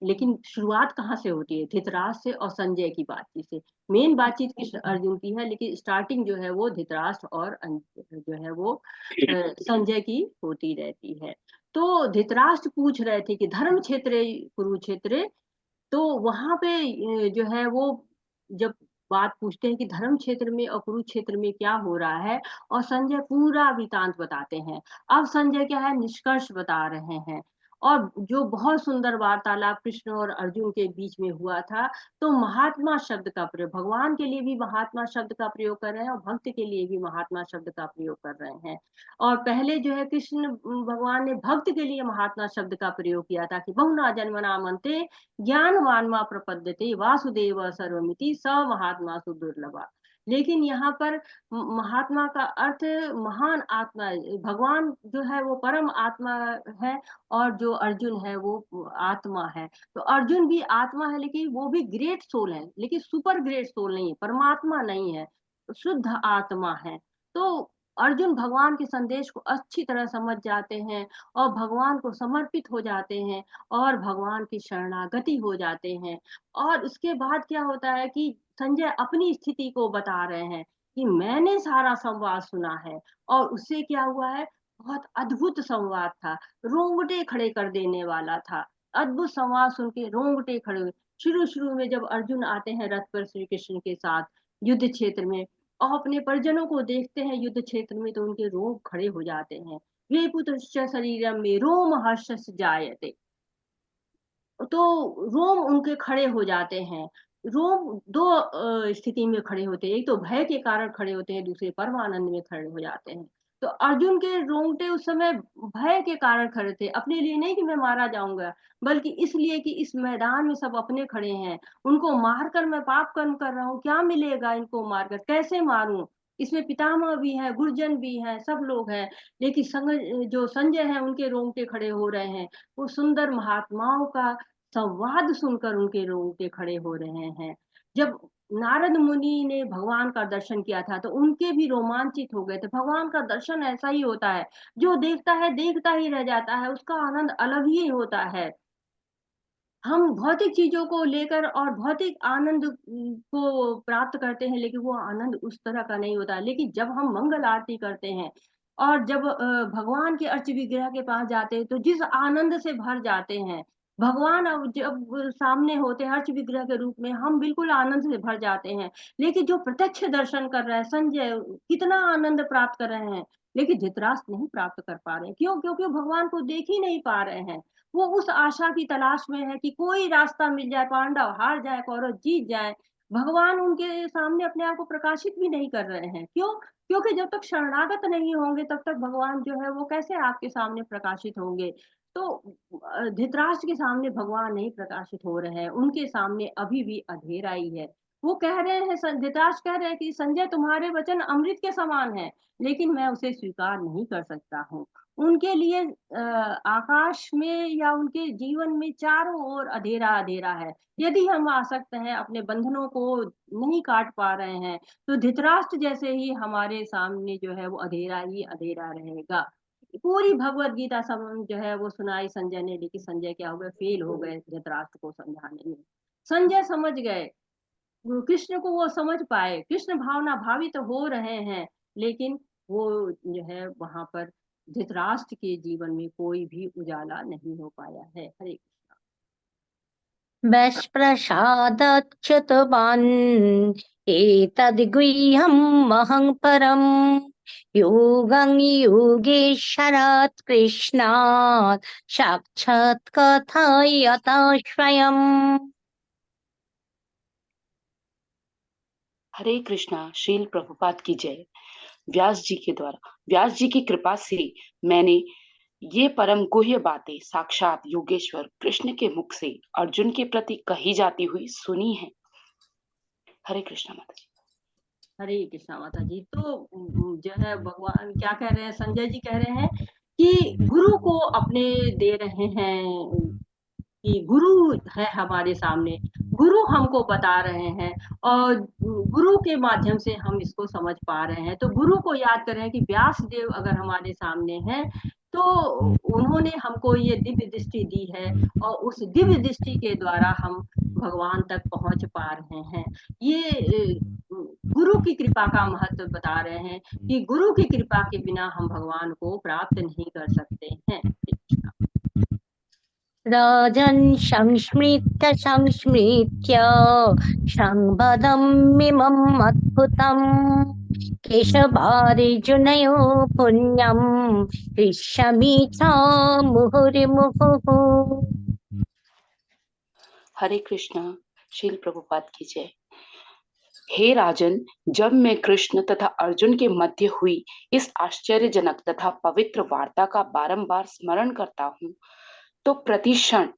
लेकिन शुरुआत कहाँ से होती है? धृतराष्ट्र से और संजय की बातचीत से। मेन बातचीत कृष्ण अर्जुन की है, लेकिन स्टार्टिंग जो है वो धृतराष्ट्र और जो है वो संजय की होती रहती है। तो धृतराष्ट्र पूछ रहे थे कि धर्म क्षेत्र कुरुक्षेत्र, तो वहां पे जो है वो जब बात पूछते हैं कि धर्म क्षेत्र में और कुरुक्षेत्र में क्या हो रहा है, और संजय पूरा वृतांत बताते हैं। अब संजय क्या है, निष्कर्ष बता रहे हैं। और जो बहुत सुंदर वार्तालाप कृष्ण और अर्जुन के बीच में हुआ था, तो महात्मा शब्द का प्रयोग, भगवान के लिए भी महात्मा शब्द का प्रयोग कर रहे हैं, और भक्त के लिए भी महात्मा शब्द का प्रयोग कर रहे हैं। और पहले जो है कृष्ण भगवान ने भक्त के लिए महात्मा शब्द का प्रयोग किया था कि बहुना जन्मना मनते ज्ञानवान मा प्रपद्यते वासुदेव सर्वमिति स महात्मा सुदुर्लभा। लेकिन यहाँ पर महात्मा का अर्थ महान आत्मा, भगवान जो है वो परम आत्मा है, और जो अर्जुन है वो आत्मा है। तो अर्जुन भी आत्मा है, लेकिन वो भी ग्रेट सोल है, लेकिन सुपर ग्रेट सोल नहीं है, परमात्मा नहीं है, शुद्ध आत्मा है। तो अर्जुन भगवान के संदेश को अच्छी तरह समझ जाते हैं, और भगवान को समर्पित हो जाते हैं, और भगवान की शरणागति हो जाते हैं। और उसके बाद क्या होता है कि संजय अपनी स्थिति को बता रहे हैं कि मैंने सारा संवाद सुना है, और उससे क्या हुआ है, बहुत अद्भुत संवाद था, रोंगटे खड़े कर देने वाला था। अद्भुत संवाद सुन के रोंगटे खड़े हुए। शुरू शुरू में जब अर्जुन आते हैं रथ पर श्री कृष्ण के साथ युद्ध क्षेत्र में, और अपने परिजनों को देखते हैं युद्ध क्षेत्र में, तो उनके रोंग खड़े हो जाते हैं। वे पुत्र शरीरम में रोम हर्ष जायते, तो रोम उनके खड़े हो जाते हैं। रोम दो स्थिति में खड़े होते हैं, एक तो भय के कारण खड़े होते हैं, दूसरे परम आनंद में खड़े हो जाते हैं। तो अर्जुन के रोंगटे उस समय भय के कारण खड़े थे, अपने लिए नहीं कि मैं मारा जाऊंगा, बल्कि इसलिए कि इस मैदान में सब अपने खड़े हैं, उनको मारकर मैं पाप कर्म कर रहा हूँ, क्या मिलेगा इनको मारकर, कैसे मारूं, इसमें पितामह भी है, गुरुजन भी हैं, सब लोग हैं। लेकिन जो संजय है उनके रोंगटे खड़े हो रहे हैं, वो सुंदर महात्माओं का संवाद सुनकर उनके रोंगटे खड़े हो रहे हैं। जब नारद मुनि ने भगवान का दर्शन किया था, तो उनके भी रोमांचित हो गए थे। भगवान का दर्शन ऐसा ही होता है, जो देखता है देखता ही रह जाता है, उसका आनंद अलग ही होता है। हम भौतिक चीजों को लेकर और भौतिक आनंद को प्राप्त करते हैं, लेकिन वो आनंद उस तरह का नहीं होता। लेकिन जब हम मंगल आरती करते हैं, और जब भगवान के अर्च विग्रह के पास जाते हैं, तो जिस आनंद से भर जाते हैं, भगवान अब जब सामने होते हैं अर्च विग्रह के रूप में, हम बिल्कुल आनंद से भर जाते हैं। लेकिन जो प्रत्यक्ष दर्शन कर रहे हैं संजय, कितना आनंद प्राप्त कर रहे हैं, लेकिन धृतराष्ट्र नहीं प्राप्त कर पा रहे हैं। क्यों? क्योंकि भगवान को देख ही नहीं पा रहे हैं। वो उस आशा की तलाश में है कि कोई रास्ता मिल जाए, पांडव हार जाए, कौरव जीत जाए। भगवान उनके सामने अपने आप को प्रकाशित भी नहीं कर रहे हैं। क्यों? क्योंकि जब तक शरणागत नहीं होंगे, तब तक भगवान जो है वो कैसे आपके सामने प्रकाशित होंगे। तो धृतराष्ट्र के सामने भगवान नहीं प्रकाशित हो रहे हैं, उनके सामने अभी भी अंधेरा ही है। वो कह रहे हैं, धृतराष्ट्र कह रहे हैं कि संजय तुम्हारे वचन अमृत के समान है, लेकिन मैं उसे स्वीकार नहीं कर सकता हूँ। उनके लिए आकाश में या उनके जीवन में चारों ओर अंधेरा अंधेरा है। यदि हम आसक्त हैं, अपने बंधनों को नहीं काट पा रहे हैं, तो धृतराष्ट्र जैसे ही हमारे सामने जो है वो अंधेरा ही अंधेरा रहेगा। पूरी भगवत गीता जो है वो सुनाई संजय ने, लेकिन संजय क्या हो गए, फेल हो गए धृतराष्ट्र को समझाने में। संजय समझ गए, कृष्ण को वो समझ पाए, कृष्ण भावना भावित तो हो रहे हैं, लेकिन वो जो है वहां पर धृतराष्ट्र के जीवन में कोई भी उजाला नहीं हो पाया है। हरे वैश्प्रसादच्युतवान् एतद्गुह्यम् अहं परम् योगं योगेश्वरात् कृष्णात् साक्षात् कथयत स्वयम्। हरे कृष्णा। श्रील प्रभुपाद की जय। व्यास जी के द्वारा, व्यास जी की कृपा से मैंने ये परम गुह्य बातें साक्षात योगेश्वर कृष्ण के मुख से अर्जुन के प्रति कही जाती हुई सुनी है। हरे कृष्णा माता जी। हरे कृष्णा माता जी। तो जो है भगवान क्या कह रहे हैं, संजय जी कह रहे हैं कि गुरु को अपने दे रहे हैं, कि गुरु है हमारे सामने, गुरु हमको बता रहे हैं और गुरु के माध्यम से हम इसको समझ पा रहे हैं। तो गुरु को याद करें कि व्यास देव अगर हमारे सामने हैं, तो उन्होंने हमको ये दिव्य दृष्टि दी है और उस दिव्य दृष्टि के द्वारा हम भगवान तक पहुंच पा रहे हैं। ये गुरु की कृपा का महत्व बता रहे हैं कि गुरु की कृपा के बिना हम भगवान को प्राप्त नहीं कर सकते हैं। राजन् संस्मृत्य संस्मृत्य संवदम्मिमम् अद्भुतम् केशवार्जुनयो पुण्यम् हृष्यामि च मुहुर्मुहुः। हरे कृष्णा। श्रील प्रभुपाद की जय। हे राजन, जब मैं कृष्ण तथा अर्जुन के मध्य हुई इस आश्चर्यजनक तथा पवित्र वार्ता का बारंबार स्मरण करता हूँ, तो प्रतिक्षण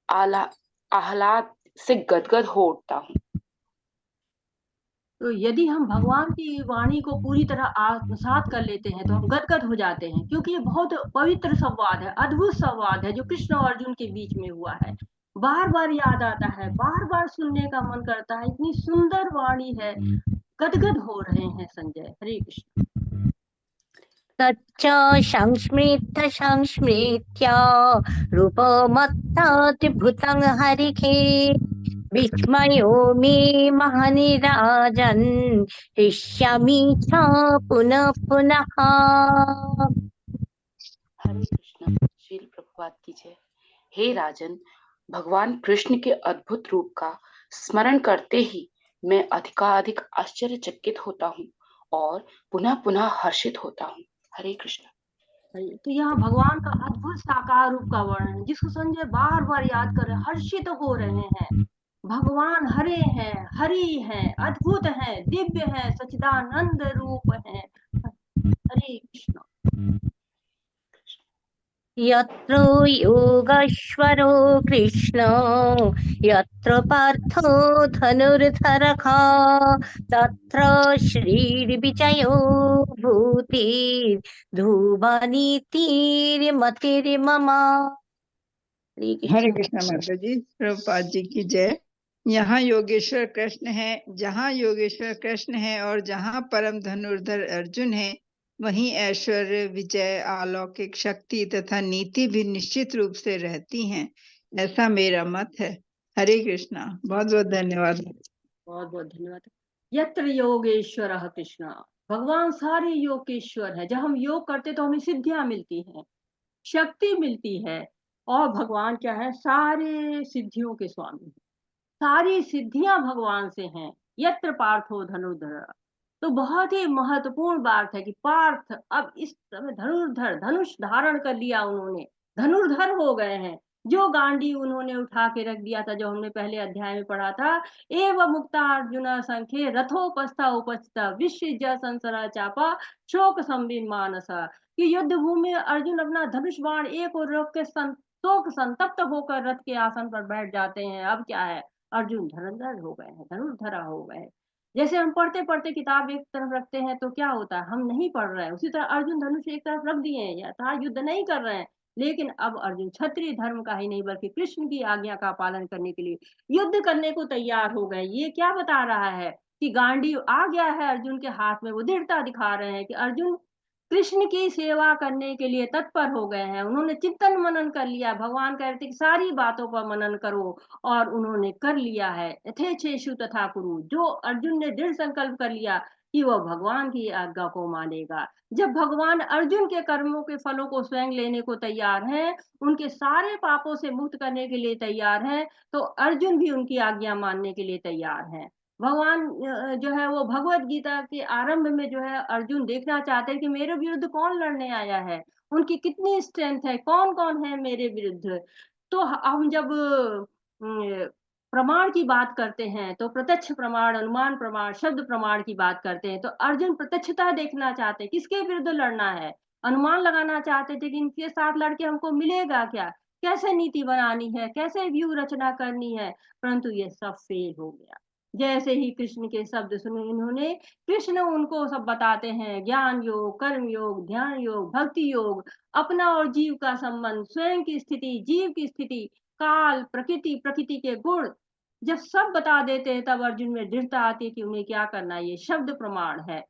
आह्लाद से गदगद हो उठता हूँ। तो यदि हम भगवान की वाणी को पूरी तरह आत्मसात कर लेते हैं, तो हम गदगद हो जाते हैं, क्योंकि ये बहुत पवित्र संवाद है, अद्भुत संवाद है जो कृष्ण और अर्जुन के बीच में हुआ है। बार बार याद आता है, बार बार सुनने का मन करता है, इतनी सुंदर वाणी है, गदगद हो रहे हैं संजय। हरे कृष्ण। तच्च संस्मृत्य संस्मृत्य रूपमत्ताद्भुतं हरिखे विस्मयो मे महनि राजन् हृष्यामि च पुनः पुनः। हरे कृष्णा। श्रील प्रभुपाद की जय। हे राजन, भगवान कृष्ण के अद्भुत रूप का स्मरण करते ही मैं अधिकाधिक आश्चर्यचकित होता हूँ और पुनः पुनः हर्षित होता हूँ। हरे कृष्ण। तो यहाँ भगवान का अद्भुत साकार रूप का वर्णन, जिसको संजय बार बार याद कर रहे, हर्षित हो रहे हैं। भगवान हरे हैं, हरि हैं, अद्भुत हैं, दिव्य हैं, सच्चिदानंद रूप हैं। हरे कृष्ण। यत्र योगेश्वरो कृष्ण यत्र पार्थो धनुर्धरः तत्र श्रीर्विजयो भूतिर् ध्रुवनीतिर्मतिर्मम। हरे कृष्णा माता जी। प्रभुपाद जी की जय। यहाँ योगेश्वर कृष्ण है, जहाँ योगेश्वर कृष्ण है और जहाँ परम धनुर्धर अर्जुन है, वहीं ऐश्वर्य, विजय, अलौकिक शक्ति तथा नीति भी निश्चित रूप से रहती हैं। ऐसा मेरा मत है। हरे कृष्णा। बहुत बहुत धन्यवाद। बहुत बहुत धन्यवाद। यत्र योगेश्वर कृष्ण, भगवान सारे योग के ईश्वर है। जब हम योग करते तो हमें सिद्धियां मिलती हैं, शक्ति मिलती है, और भगवान क्या है, सारे सिद्धियों के स्वामी हैं। सारी सिद्धियां भगवान से हैं। यत्र पार्थो धनुर्धर, तो बहुत ही महत्वपूर्ण बात है कि पार्थ अब इस समय धनुर्धर, धनुष धारण कर लिया उन्होंने, धनुर्धर हो गए हैं। जो गांडी उन्होंने उठा के रख दिया था, जो हमने पहले अध्याय में पढ़ा था, एव मुक्ता अर्जुन संख्ये रथोपस्था उपस्थित विश्व संसरा चापा शोक संबिन मानस, कि युद्ध भूमि में अर्जुन अपना धनुष बाण एक और रख के शोक संतप्त होकर रथ के आसन पर बैठ जाते हैं। अब क्या है, अर्जुन धनुर्धर हो गए हैं, धनुर्धरा हो गए हैं। जैसे हम पढ़ते पढ़ते किताब एक तरफ रखते हैं तो क्या होता है, हम नहीं पढ़ रहे हैं, उसी तरह अर्जुन धनुष एक तरफ रख दिए हैं, यथा युद्ध नहीं कर रहे हैं। लेकिन अब अर्जुन क्षत्रिय धर्म का ही नहीं बल्कि कृष्ण की आज्ञा का पालन करने के लिए युद्ध करने को तैयार हो गए। ये क्या बता रहा है कि गांडीव आ गया है अर्जुन के हाथ में। वो दृढ़ता दिखा रहे हैं कि अर्जुन कृष्ण की सेवा करने के लिए तत्पर हो गए हैं। उन्होंने चिंतन मनन कर लिया, भगवान कहते कि सारी बातों पर मनन करो, और उन्होंने कर लिया है। यथेच्छेषु तथा कुरु, जो अर्जुन ने दृढ़ संकल्प कर लिया कि वह भगवान की आज्ञा को मानेगा। जब भगवान अर्जुन के कर्मों के फलों को स्वयं लेने को तैयार हैं, उनके सारे पापों से मुक्त करने के लिए तैयार हैं, तो अर्जुन भी उनकी आज्ञा मानने के लिए तैयार हैं। भगवान जो है वो भगवत गीता के आरंभ में जो है अर्जुन देखना चाहते हैं कि मेरे विरुद्ध कौन लड़ने आया है, उनकी कितनी स्ट्रेंथ है, कौन कौन है मेरे विरुद्ध। तो हम जब प्रमाण की बात करते हैं तो प्रत्यक्ष प्रमाण, अनुमान प्रमाण, शब्द प्रमाण की बात करते हैं, तो अर्जुन प्रत्यक्षता देखना चाहते हैं, किसके विरुद्ध लड़ना है। अनुमान लगाना चाहते थे कि इनके साथ लड़के हमको मिलेगा क्या, कैसे नीति बनानी है, कैसे व्यू रचना करनी है, परंतु ये सब फेल हो गया। जैसे ही कृष्ण के शब्द सुने इन्होंने, कृष्ण उनको सब बताते हैं, ज्ञान योग, कर्म योग, ध्यान योग, भक्ति योग, अपना और जीव का संबंध, स्वयं की स्थिति, जीव की स्थिति, काल, प्रकृति, प्रकृति के गुण, जब सब बता देते हैं तब अर्जुन में दृढ़ता आती है कि उन्हें क्या करना है। ये शब्द प्रमाण है।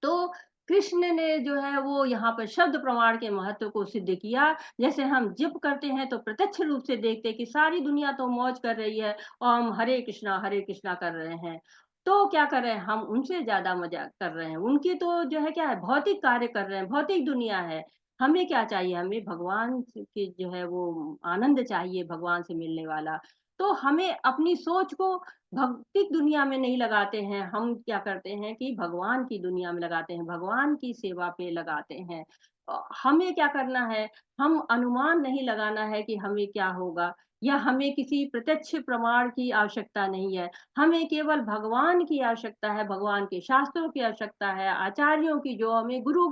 तो कृष्ण ने जो है वो यहाँ पर शब्द प्रमाण के महत्व को सिद्ध किया। जैसे हम जप करते हैं तो प्रत्यक्ष रूप से देखते हैं कि सारी दुनिया तो मौज कर रही है और हम हरे कृष्णा कर रहे हैं, तो क्या कर रहे हैं, हम उनसे ज्यादा मजा कर रहे हैं। उनकी तो जो है क्या है, भौतिक कार्य कर रहे हैं, भौतिक दुनिया है। हमें क्या चाहिए, हमें भगवान के जो है वो आनंद चाहिए, भगवान से मिलने वाला। तो हमें अपनी सोच को भौतिक दुनिया में नहीं लगाते हैं, हम क्या करते हैं कि भगवान की दुनिया में लगाते हैं, भगवान की सेवा पे लगाते हैं। हमें क्या करना है, हम अनुमान नहीं लगाना है कि हमें क्या होगा, या हमें किसी प्रत्यक्ष प्रमाण की आवश्यकता नहीं है। हमें केवल भगवान की आवश्यकता है, भगवान के शास्त्रों की आवश्यकता है, आचार्यों की, जो हमें गुरु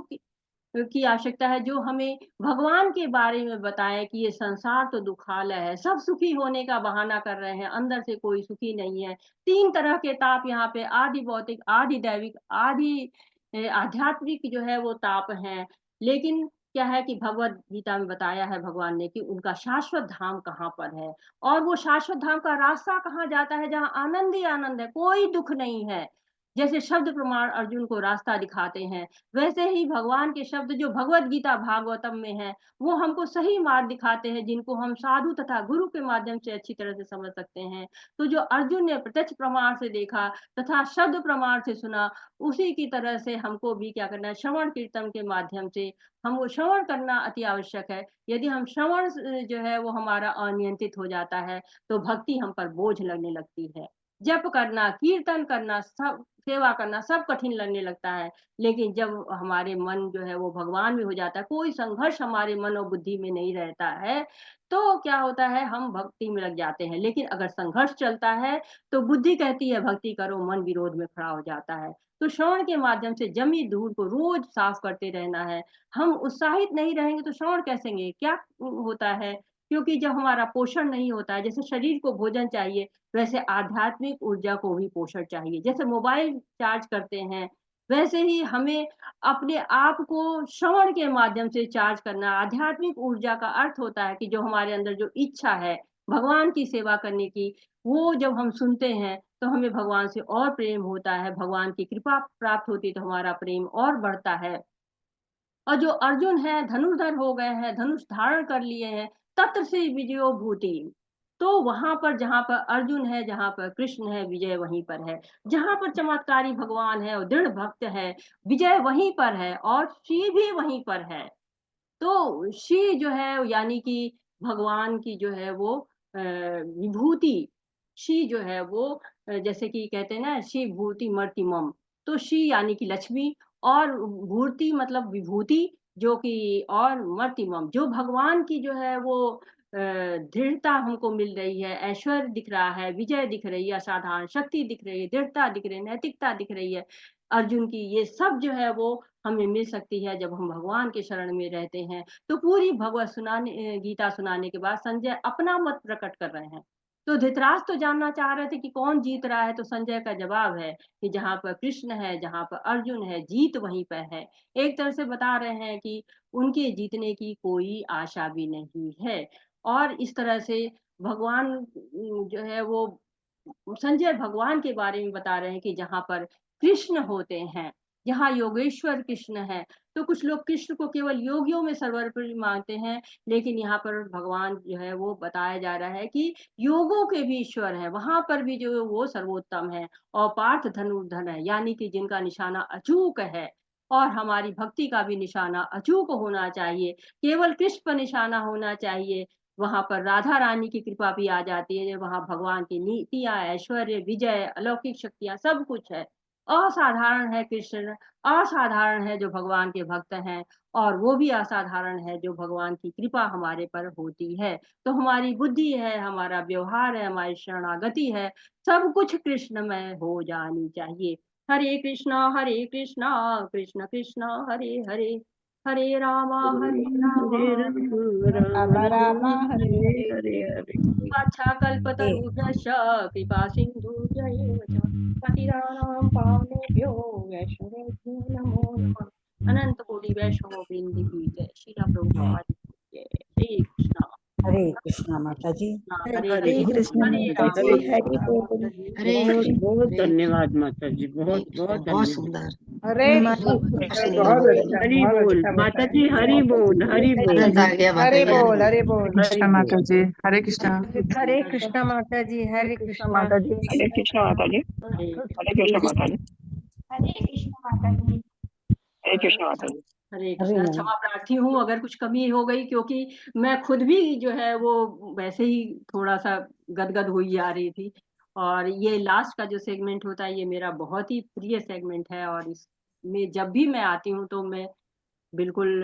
की आवश्यकता है, जो हमें भगवान के बारे में बताएं कि ये संसार तो दुखालय है, सब सुखी होने का बहाना कर रहे हैं, अंदर से कोई सुखी नहीं है। तीन तरह के ताप यहाँ पे, आदि भौतिक, आदि दैविक, आदि आध्यात्मिक जो है वो ताप हैं। लेकिन क्या है कि भगवत गीता में बताया है भगवान ने कि उनका शाश्वत धाम कहाँ पर है, और वो शाश्वत धाम का रास्ता कहाँ जाता है, जहाँ आनंद ही आनंद है, कोई दुख नहीं है। जैसे शब्द प्रमाण अर्जुन को रास्ता दिखाते हैं, वैसे ही भगवान के शब्द जो भगवत गीता भागवतम में है, वो हमको सही मार्ग दिखाते हैं, जिनको हम साधु तथा गुरु के माध्यम से अच्छी तरह से समझ सकते हैं। तो जो अर्जुन ने प्रत्यक्ष प्रमाण से देखा तथा शब्द प्रमाण से सुना, उसी की तरह से हमको भी क्या करना है, श्रवण कीर्तन के माध्यम से हमको श्रवण करना अति आवश्यक है। यदि हम श्रवण जो है वो हमारा अनियंत्रित हो जाता है तो भक्ति हम पर बोझ लगने लगती है। जप करना, कीर्तन करना, सब सेवा करना सब कठिन लगने लगता है। लेकिन जब हमारे मन जो है वो भगवान में हो जाता है, कोई संघर्ष हमारे मन और बुद्धि में नहीं रहता है, तो क्या होता है, हम भक्ति में लग जाते हैं। लेकिन अगर संघर्ष चलता है तो बुद्धि कहती है भक्ति करो, मन विरोध में खड़ा हो जाता है। तो श्रवण के माध्यम से जमी धूल को रोज साफ करते रहना है। हम उत्साहित नहीं रहेंगे तो श्रवण कैसे, क्या होता है, क्योंकि जब हमारा पोषण नहीं होता है, जैसे शरीर को भोजन चाहिए, वैसे आध्यात्मिक ऊर्जा को भी पोषण चाहिए। जैसे मोबाइल चार्ज करते हैं, वैसे ही हमें अपने आप को श्रवण के माध्यम से चार्ज करना। आध्यात्मिक ऊर्जा का अर्थ होता है कि जो हमारे अंदर जो इच्छा है भगवान की सेवा करने की, वो जब हम सुनते हैं तो हमें भगवान से और प्रेम होता है, भगवान की कृपा प्राप्त होती है तो हमारा प्रेम और बढ़ता है। और जो अर्जुन है धनुर्धर हो गए हैं, धनुष धारण कर लिए हैं, तत्र से विजयो भूति। तो वहां पर जहां पर अर्जुन है, जहां पर कृष्ण है, विजय वहीं पर है। जहां पर चमत्कारी भगवान है और दृढ़ भक्त है, विजय वहीं पर है, और श्री भी वहीं पर है। तो श्री जो है यानी कि भगवान की जो है वो विभूति, श्री जो है वो जैसे कि कहते हैं ना, श्री भूति मर्ति मम। तो श्री यानी कि लक्ष्मी, और भूति मतलब विभूति, जो कि और मर्तिमम जो भगवान की जो है वो दृढ़ता हमको मिल रही है, ऐश्वर्य दिख रहा है, विजय दिख रही है, असाधारण शक्ति दिख रही है, दृढ़ता दिख रही है, नैतिकता दिख रही है अर्जुन की, ये सब जो है वो हमें मिल सकती है जब हम भगवान के शरण में रहते हैं। तो पूरी भगवत गीता सुनाने के बाद संजय अपना मत प्रकट कर रहे हैं तो धृतराष्ट्र तो जानना चाह रहे थे कि कौन जीत रहा है, तो संजय का जवाब है कि जहाँ पर कृष्ण है, जहाँ पर अर्जुन है, जीत वहीं पर है। एक तरह से बता रहे हैं कि उनके जीतने की कोई आशा भी नहीं है। और इस तरह से भगवान जो है वो संजय भगवान के बारे में बता रहे हैं कि जहाँ पर कृष्ण होते हैं, जहाँ योगेश्वर कृष्ण है। तो कुछ लोग कृष्ण को केवल योगियों में सर्वोपरि मानते हैं, लेकिन यहाँ पर भगवान जो है वो बताया जा रहा है कि योगों के भी ईश्वर है, वहां पर भी जो वो सर्वोत्तम है। और पार्थ धनुर्धर है, यानी कि जिनका निशाना अचूक है। और हमारी भक्ति का भी निशाना अचूक होना चाहिए, केवल कृष्ण पर निशाना होना चाहिए। वहां पर राधा रानी की कृपा भी आ जाती है, वहां भगवान की नीतियां, ऐश्वर्य, विजय, अलौकिक शक्तियां, सब कुछ है। असाधारण है कृष्ण, असाधारण है जो भगवान के भक्त हैं, और वो भी असाधारण है जो भगवान की कृपा हमारे पर होती है। तो हमारी बुद्धि है, हमारा व्यवहार है, हमारी शरणागति है, सब कुछ कृष्णमय हो जानी चाहिए। हरे कृष्णा कृष्ण कृष्ण हरे हरे, हरे रामा हरे राम राम राम राम राम हरे हरे हरे। हरे हरे वाञ्छाकल्पतरुभ्यश्च कृपासिन्धुभ्यैव च पतितानां पावनेभ्यो वैष्णवेभ्यो नमो नमः। अनंत कोटि वैष्णव वृंद की जय। श्रीला प्रभुपाद की जय। हरे कृष्णा हरे कृष्णा माता जी। हरे हरे हरे हरे, कृष्ण हरे माता राम जी, हरे हरे हरि कृष्ण। राम, बोल। हरे बहुत कृष्ण बहुत हरे धन्यवाद माता जी, हरे बहुत बहुत कृष्ण। बहुत धन्यवाद। सुंदर। हरे धन्यवाद। हरि बोल माता जी, हरि बोल, हरि बोल। आनंद आ गया माता हरे जी, बोल, आनंद। हरे बोल। हरि बोल। हरे कृष्णा हरे कृष्णा माता जी, हरे कृष्णा माता जी। हरे कृष्णा माता जी। हरे हरे कृष्णा माता जी। हरे कृष्ण माता जी। हरे कृष्णा माता जी। हरे हरे कृष्णा। राम। क्षमा प्रार्थी हूँ अगर कुछ कमी हो गई, क्योंकि मैं खुद भी जो है वो वैसे ही थोड़ा सा गदगद हुई जा रही थी। और ये लास्ट का जो सेगमेंट होता है, ये मेरा बहुत ही प्रिय सेगमेंट है, और इसमें जब भी मैं आती हूँ तो मैं बिल्कुल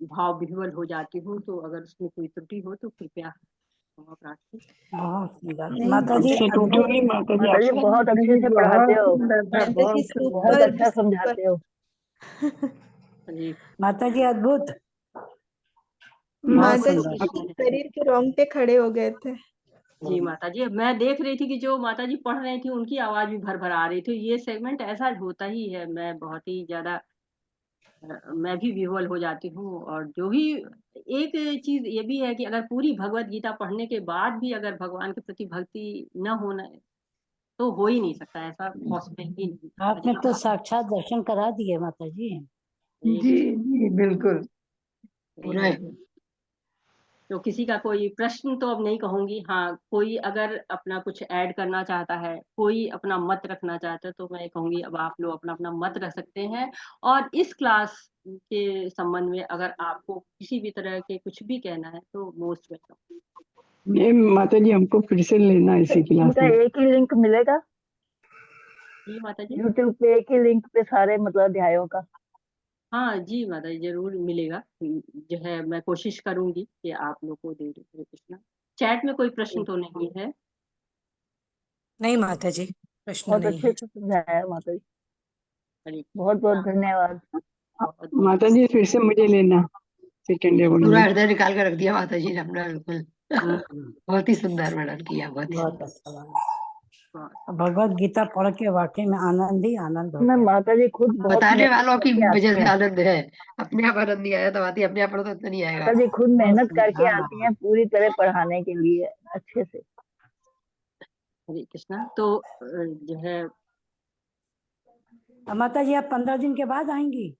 भाव विह्वल हो जाती हूँ। तो अगर उसमें कोई त्रुटि हो तो कृपया क्षमा प्रार्थी। बहुत सुंदर नहीं माता जी, आपसे टूटी अद्भुत। हुई माता जी, माता जी आपसे बहुत अच्छे से पढ़ाते हो, माता जी बहुत सुपर अच्छा सुपर। समझाते हो। हरे माता जी अद्भुत, बहुत माता हरे जी सुंदर। कृष्ण। के शरीर के रोंगटे खड़े हो गए थे। जी माता जी, मैं देख रही थी कि जो माता जी पढ़ रही थी उनकी आवाज भी भर भर आ रही थी। ये सेगमेंट ऐसा होता ही है, मैं बहुत ही ज्यादा मैं भी विह्वल हो जाती हूँ। और जो भी एक चीज ये भी है कि अगर पूरी भगवत गीता पढ़ने के बाद भी अगर भगवान के प्रति भक्ति न होना है, तो हो ही नहीं सकता, ऐसा पॉसिबल ही नहीं। आपने तो साक्षात दर्शन करा दिए माता जी। हरे जी जी बिल्कुल। हरे पूरा हरे। तो किसी का कोई प्रश्न तो अब नहीं कहूंगी। हाँ, कोई अगर अपना कुछ ऐड करना चाहता है, कोई अपना मत रखना चाहता है, तो मैं कहूंगी अब आप लोग अपना अपना मत रख सकते हैं। और इस क्लास के संबंध में अगर आपको किसी भी तरह के कुछ भी कहना है तो मोस्ट वेलकम। ये माता जी हमको फिर से लेना है इसी क्लास इनका में। एक ही लिंक मिलेगा जी माता जी। यूट्यूब पे, एक ही लिंक पे सारे मतलब अध्यायों का। हाँ जी माता जी, जरूर मिलेगा। जो है मैं कोशिश करूंगी कि आप लोग को दे दूं। हरे कृष्णा। चैट में कोई प्रश्न तो नहीं है? नहीं माता जी, प्रश्न बहुत नहीं अच्छे है। से समझाया माता जी, हरे बहुत बहुत धन्यवाद। बहुत बहुत माता जी फिर से मुझे लेना सेकेंड डे पूरा में। हृदय निकाल कर रख दिया माता जी ने अपना, बिल्कुल। हम्म, बहुत ही सुंदर वर्णन किया, बहुत ही बहुत सुंदर। अच्छा लगा। भगवत गीता पढ़ के वाकई में आनंद ही आनंद हो मैं गया। माता जी खुद बहुत बताने मेहनत वालों की करके वजह आती से हैं। आनंद है। अपने आप आनंद नहीं आया तो आती, अपने आप पढ़ो तो इतना नहीं आएगा। माता जी खुद बहुत मेहनत सुंदर, करके हाँ। आती हैं पूरी तरह पढ़ाने के लिए अच्छे से। हरे कृष्णा। तो जो है अब माता जी आप 15 दिन के बाद आएंगी?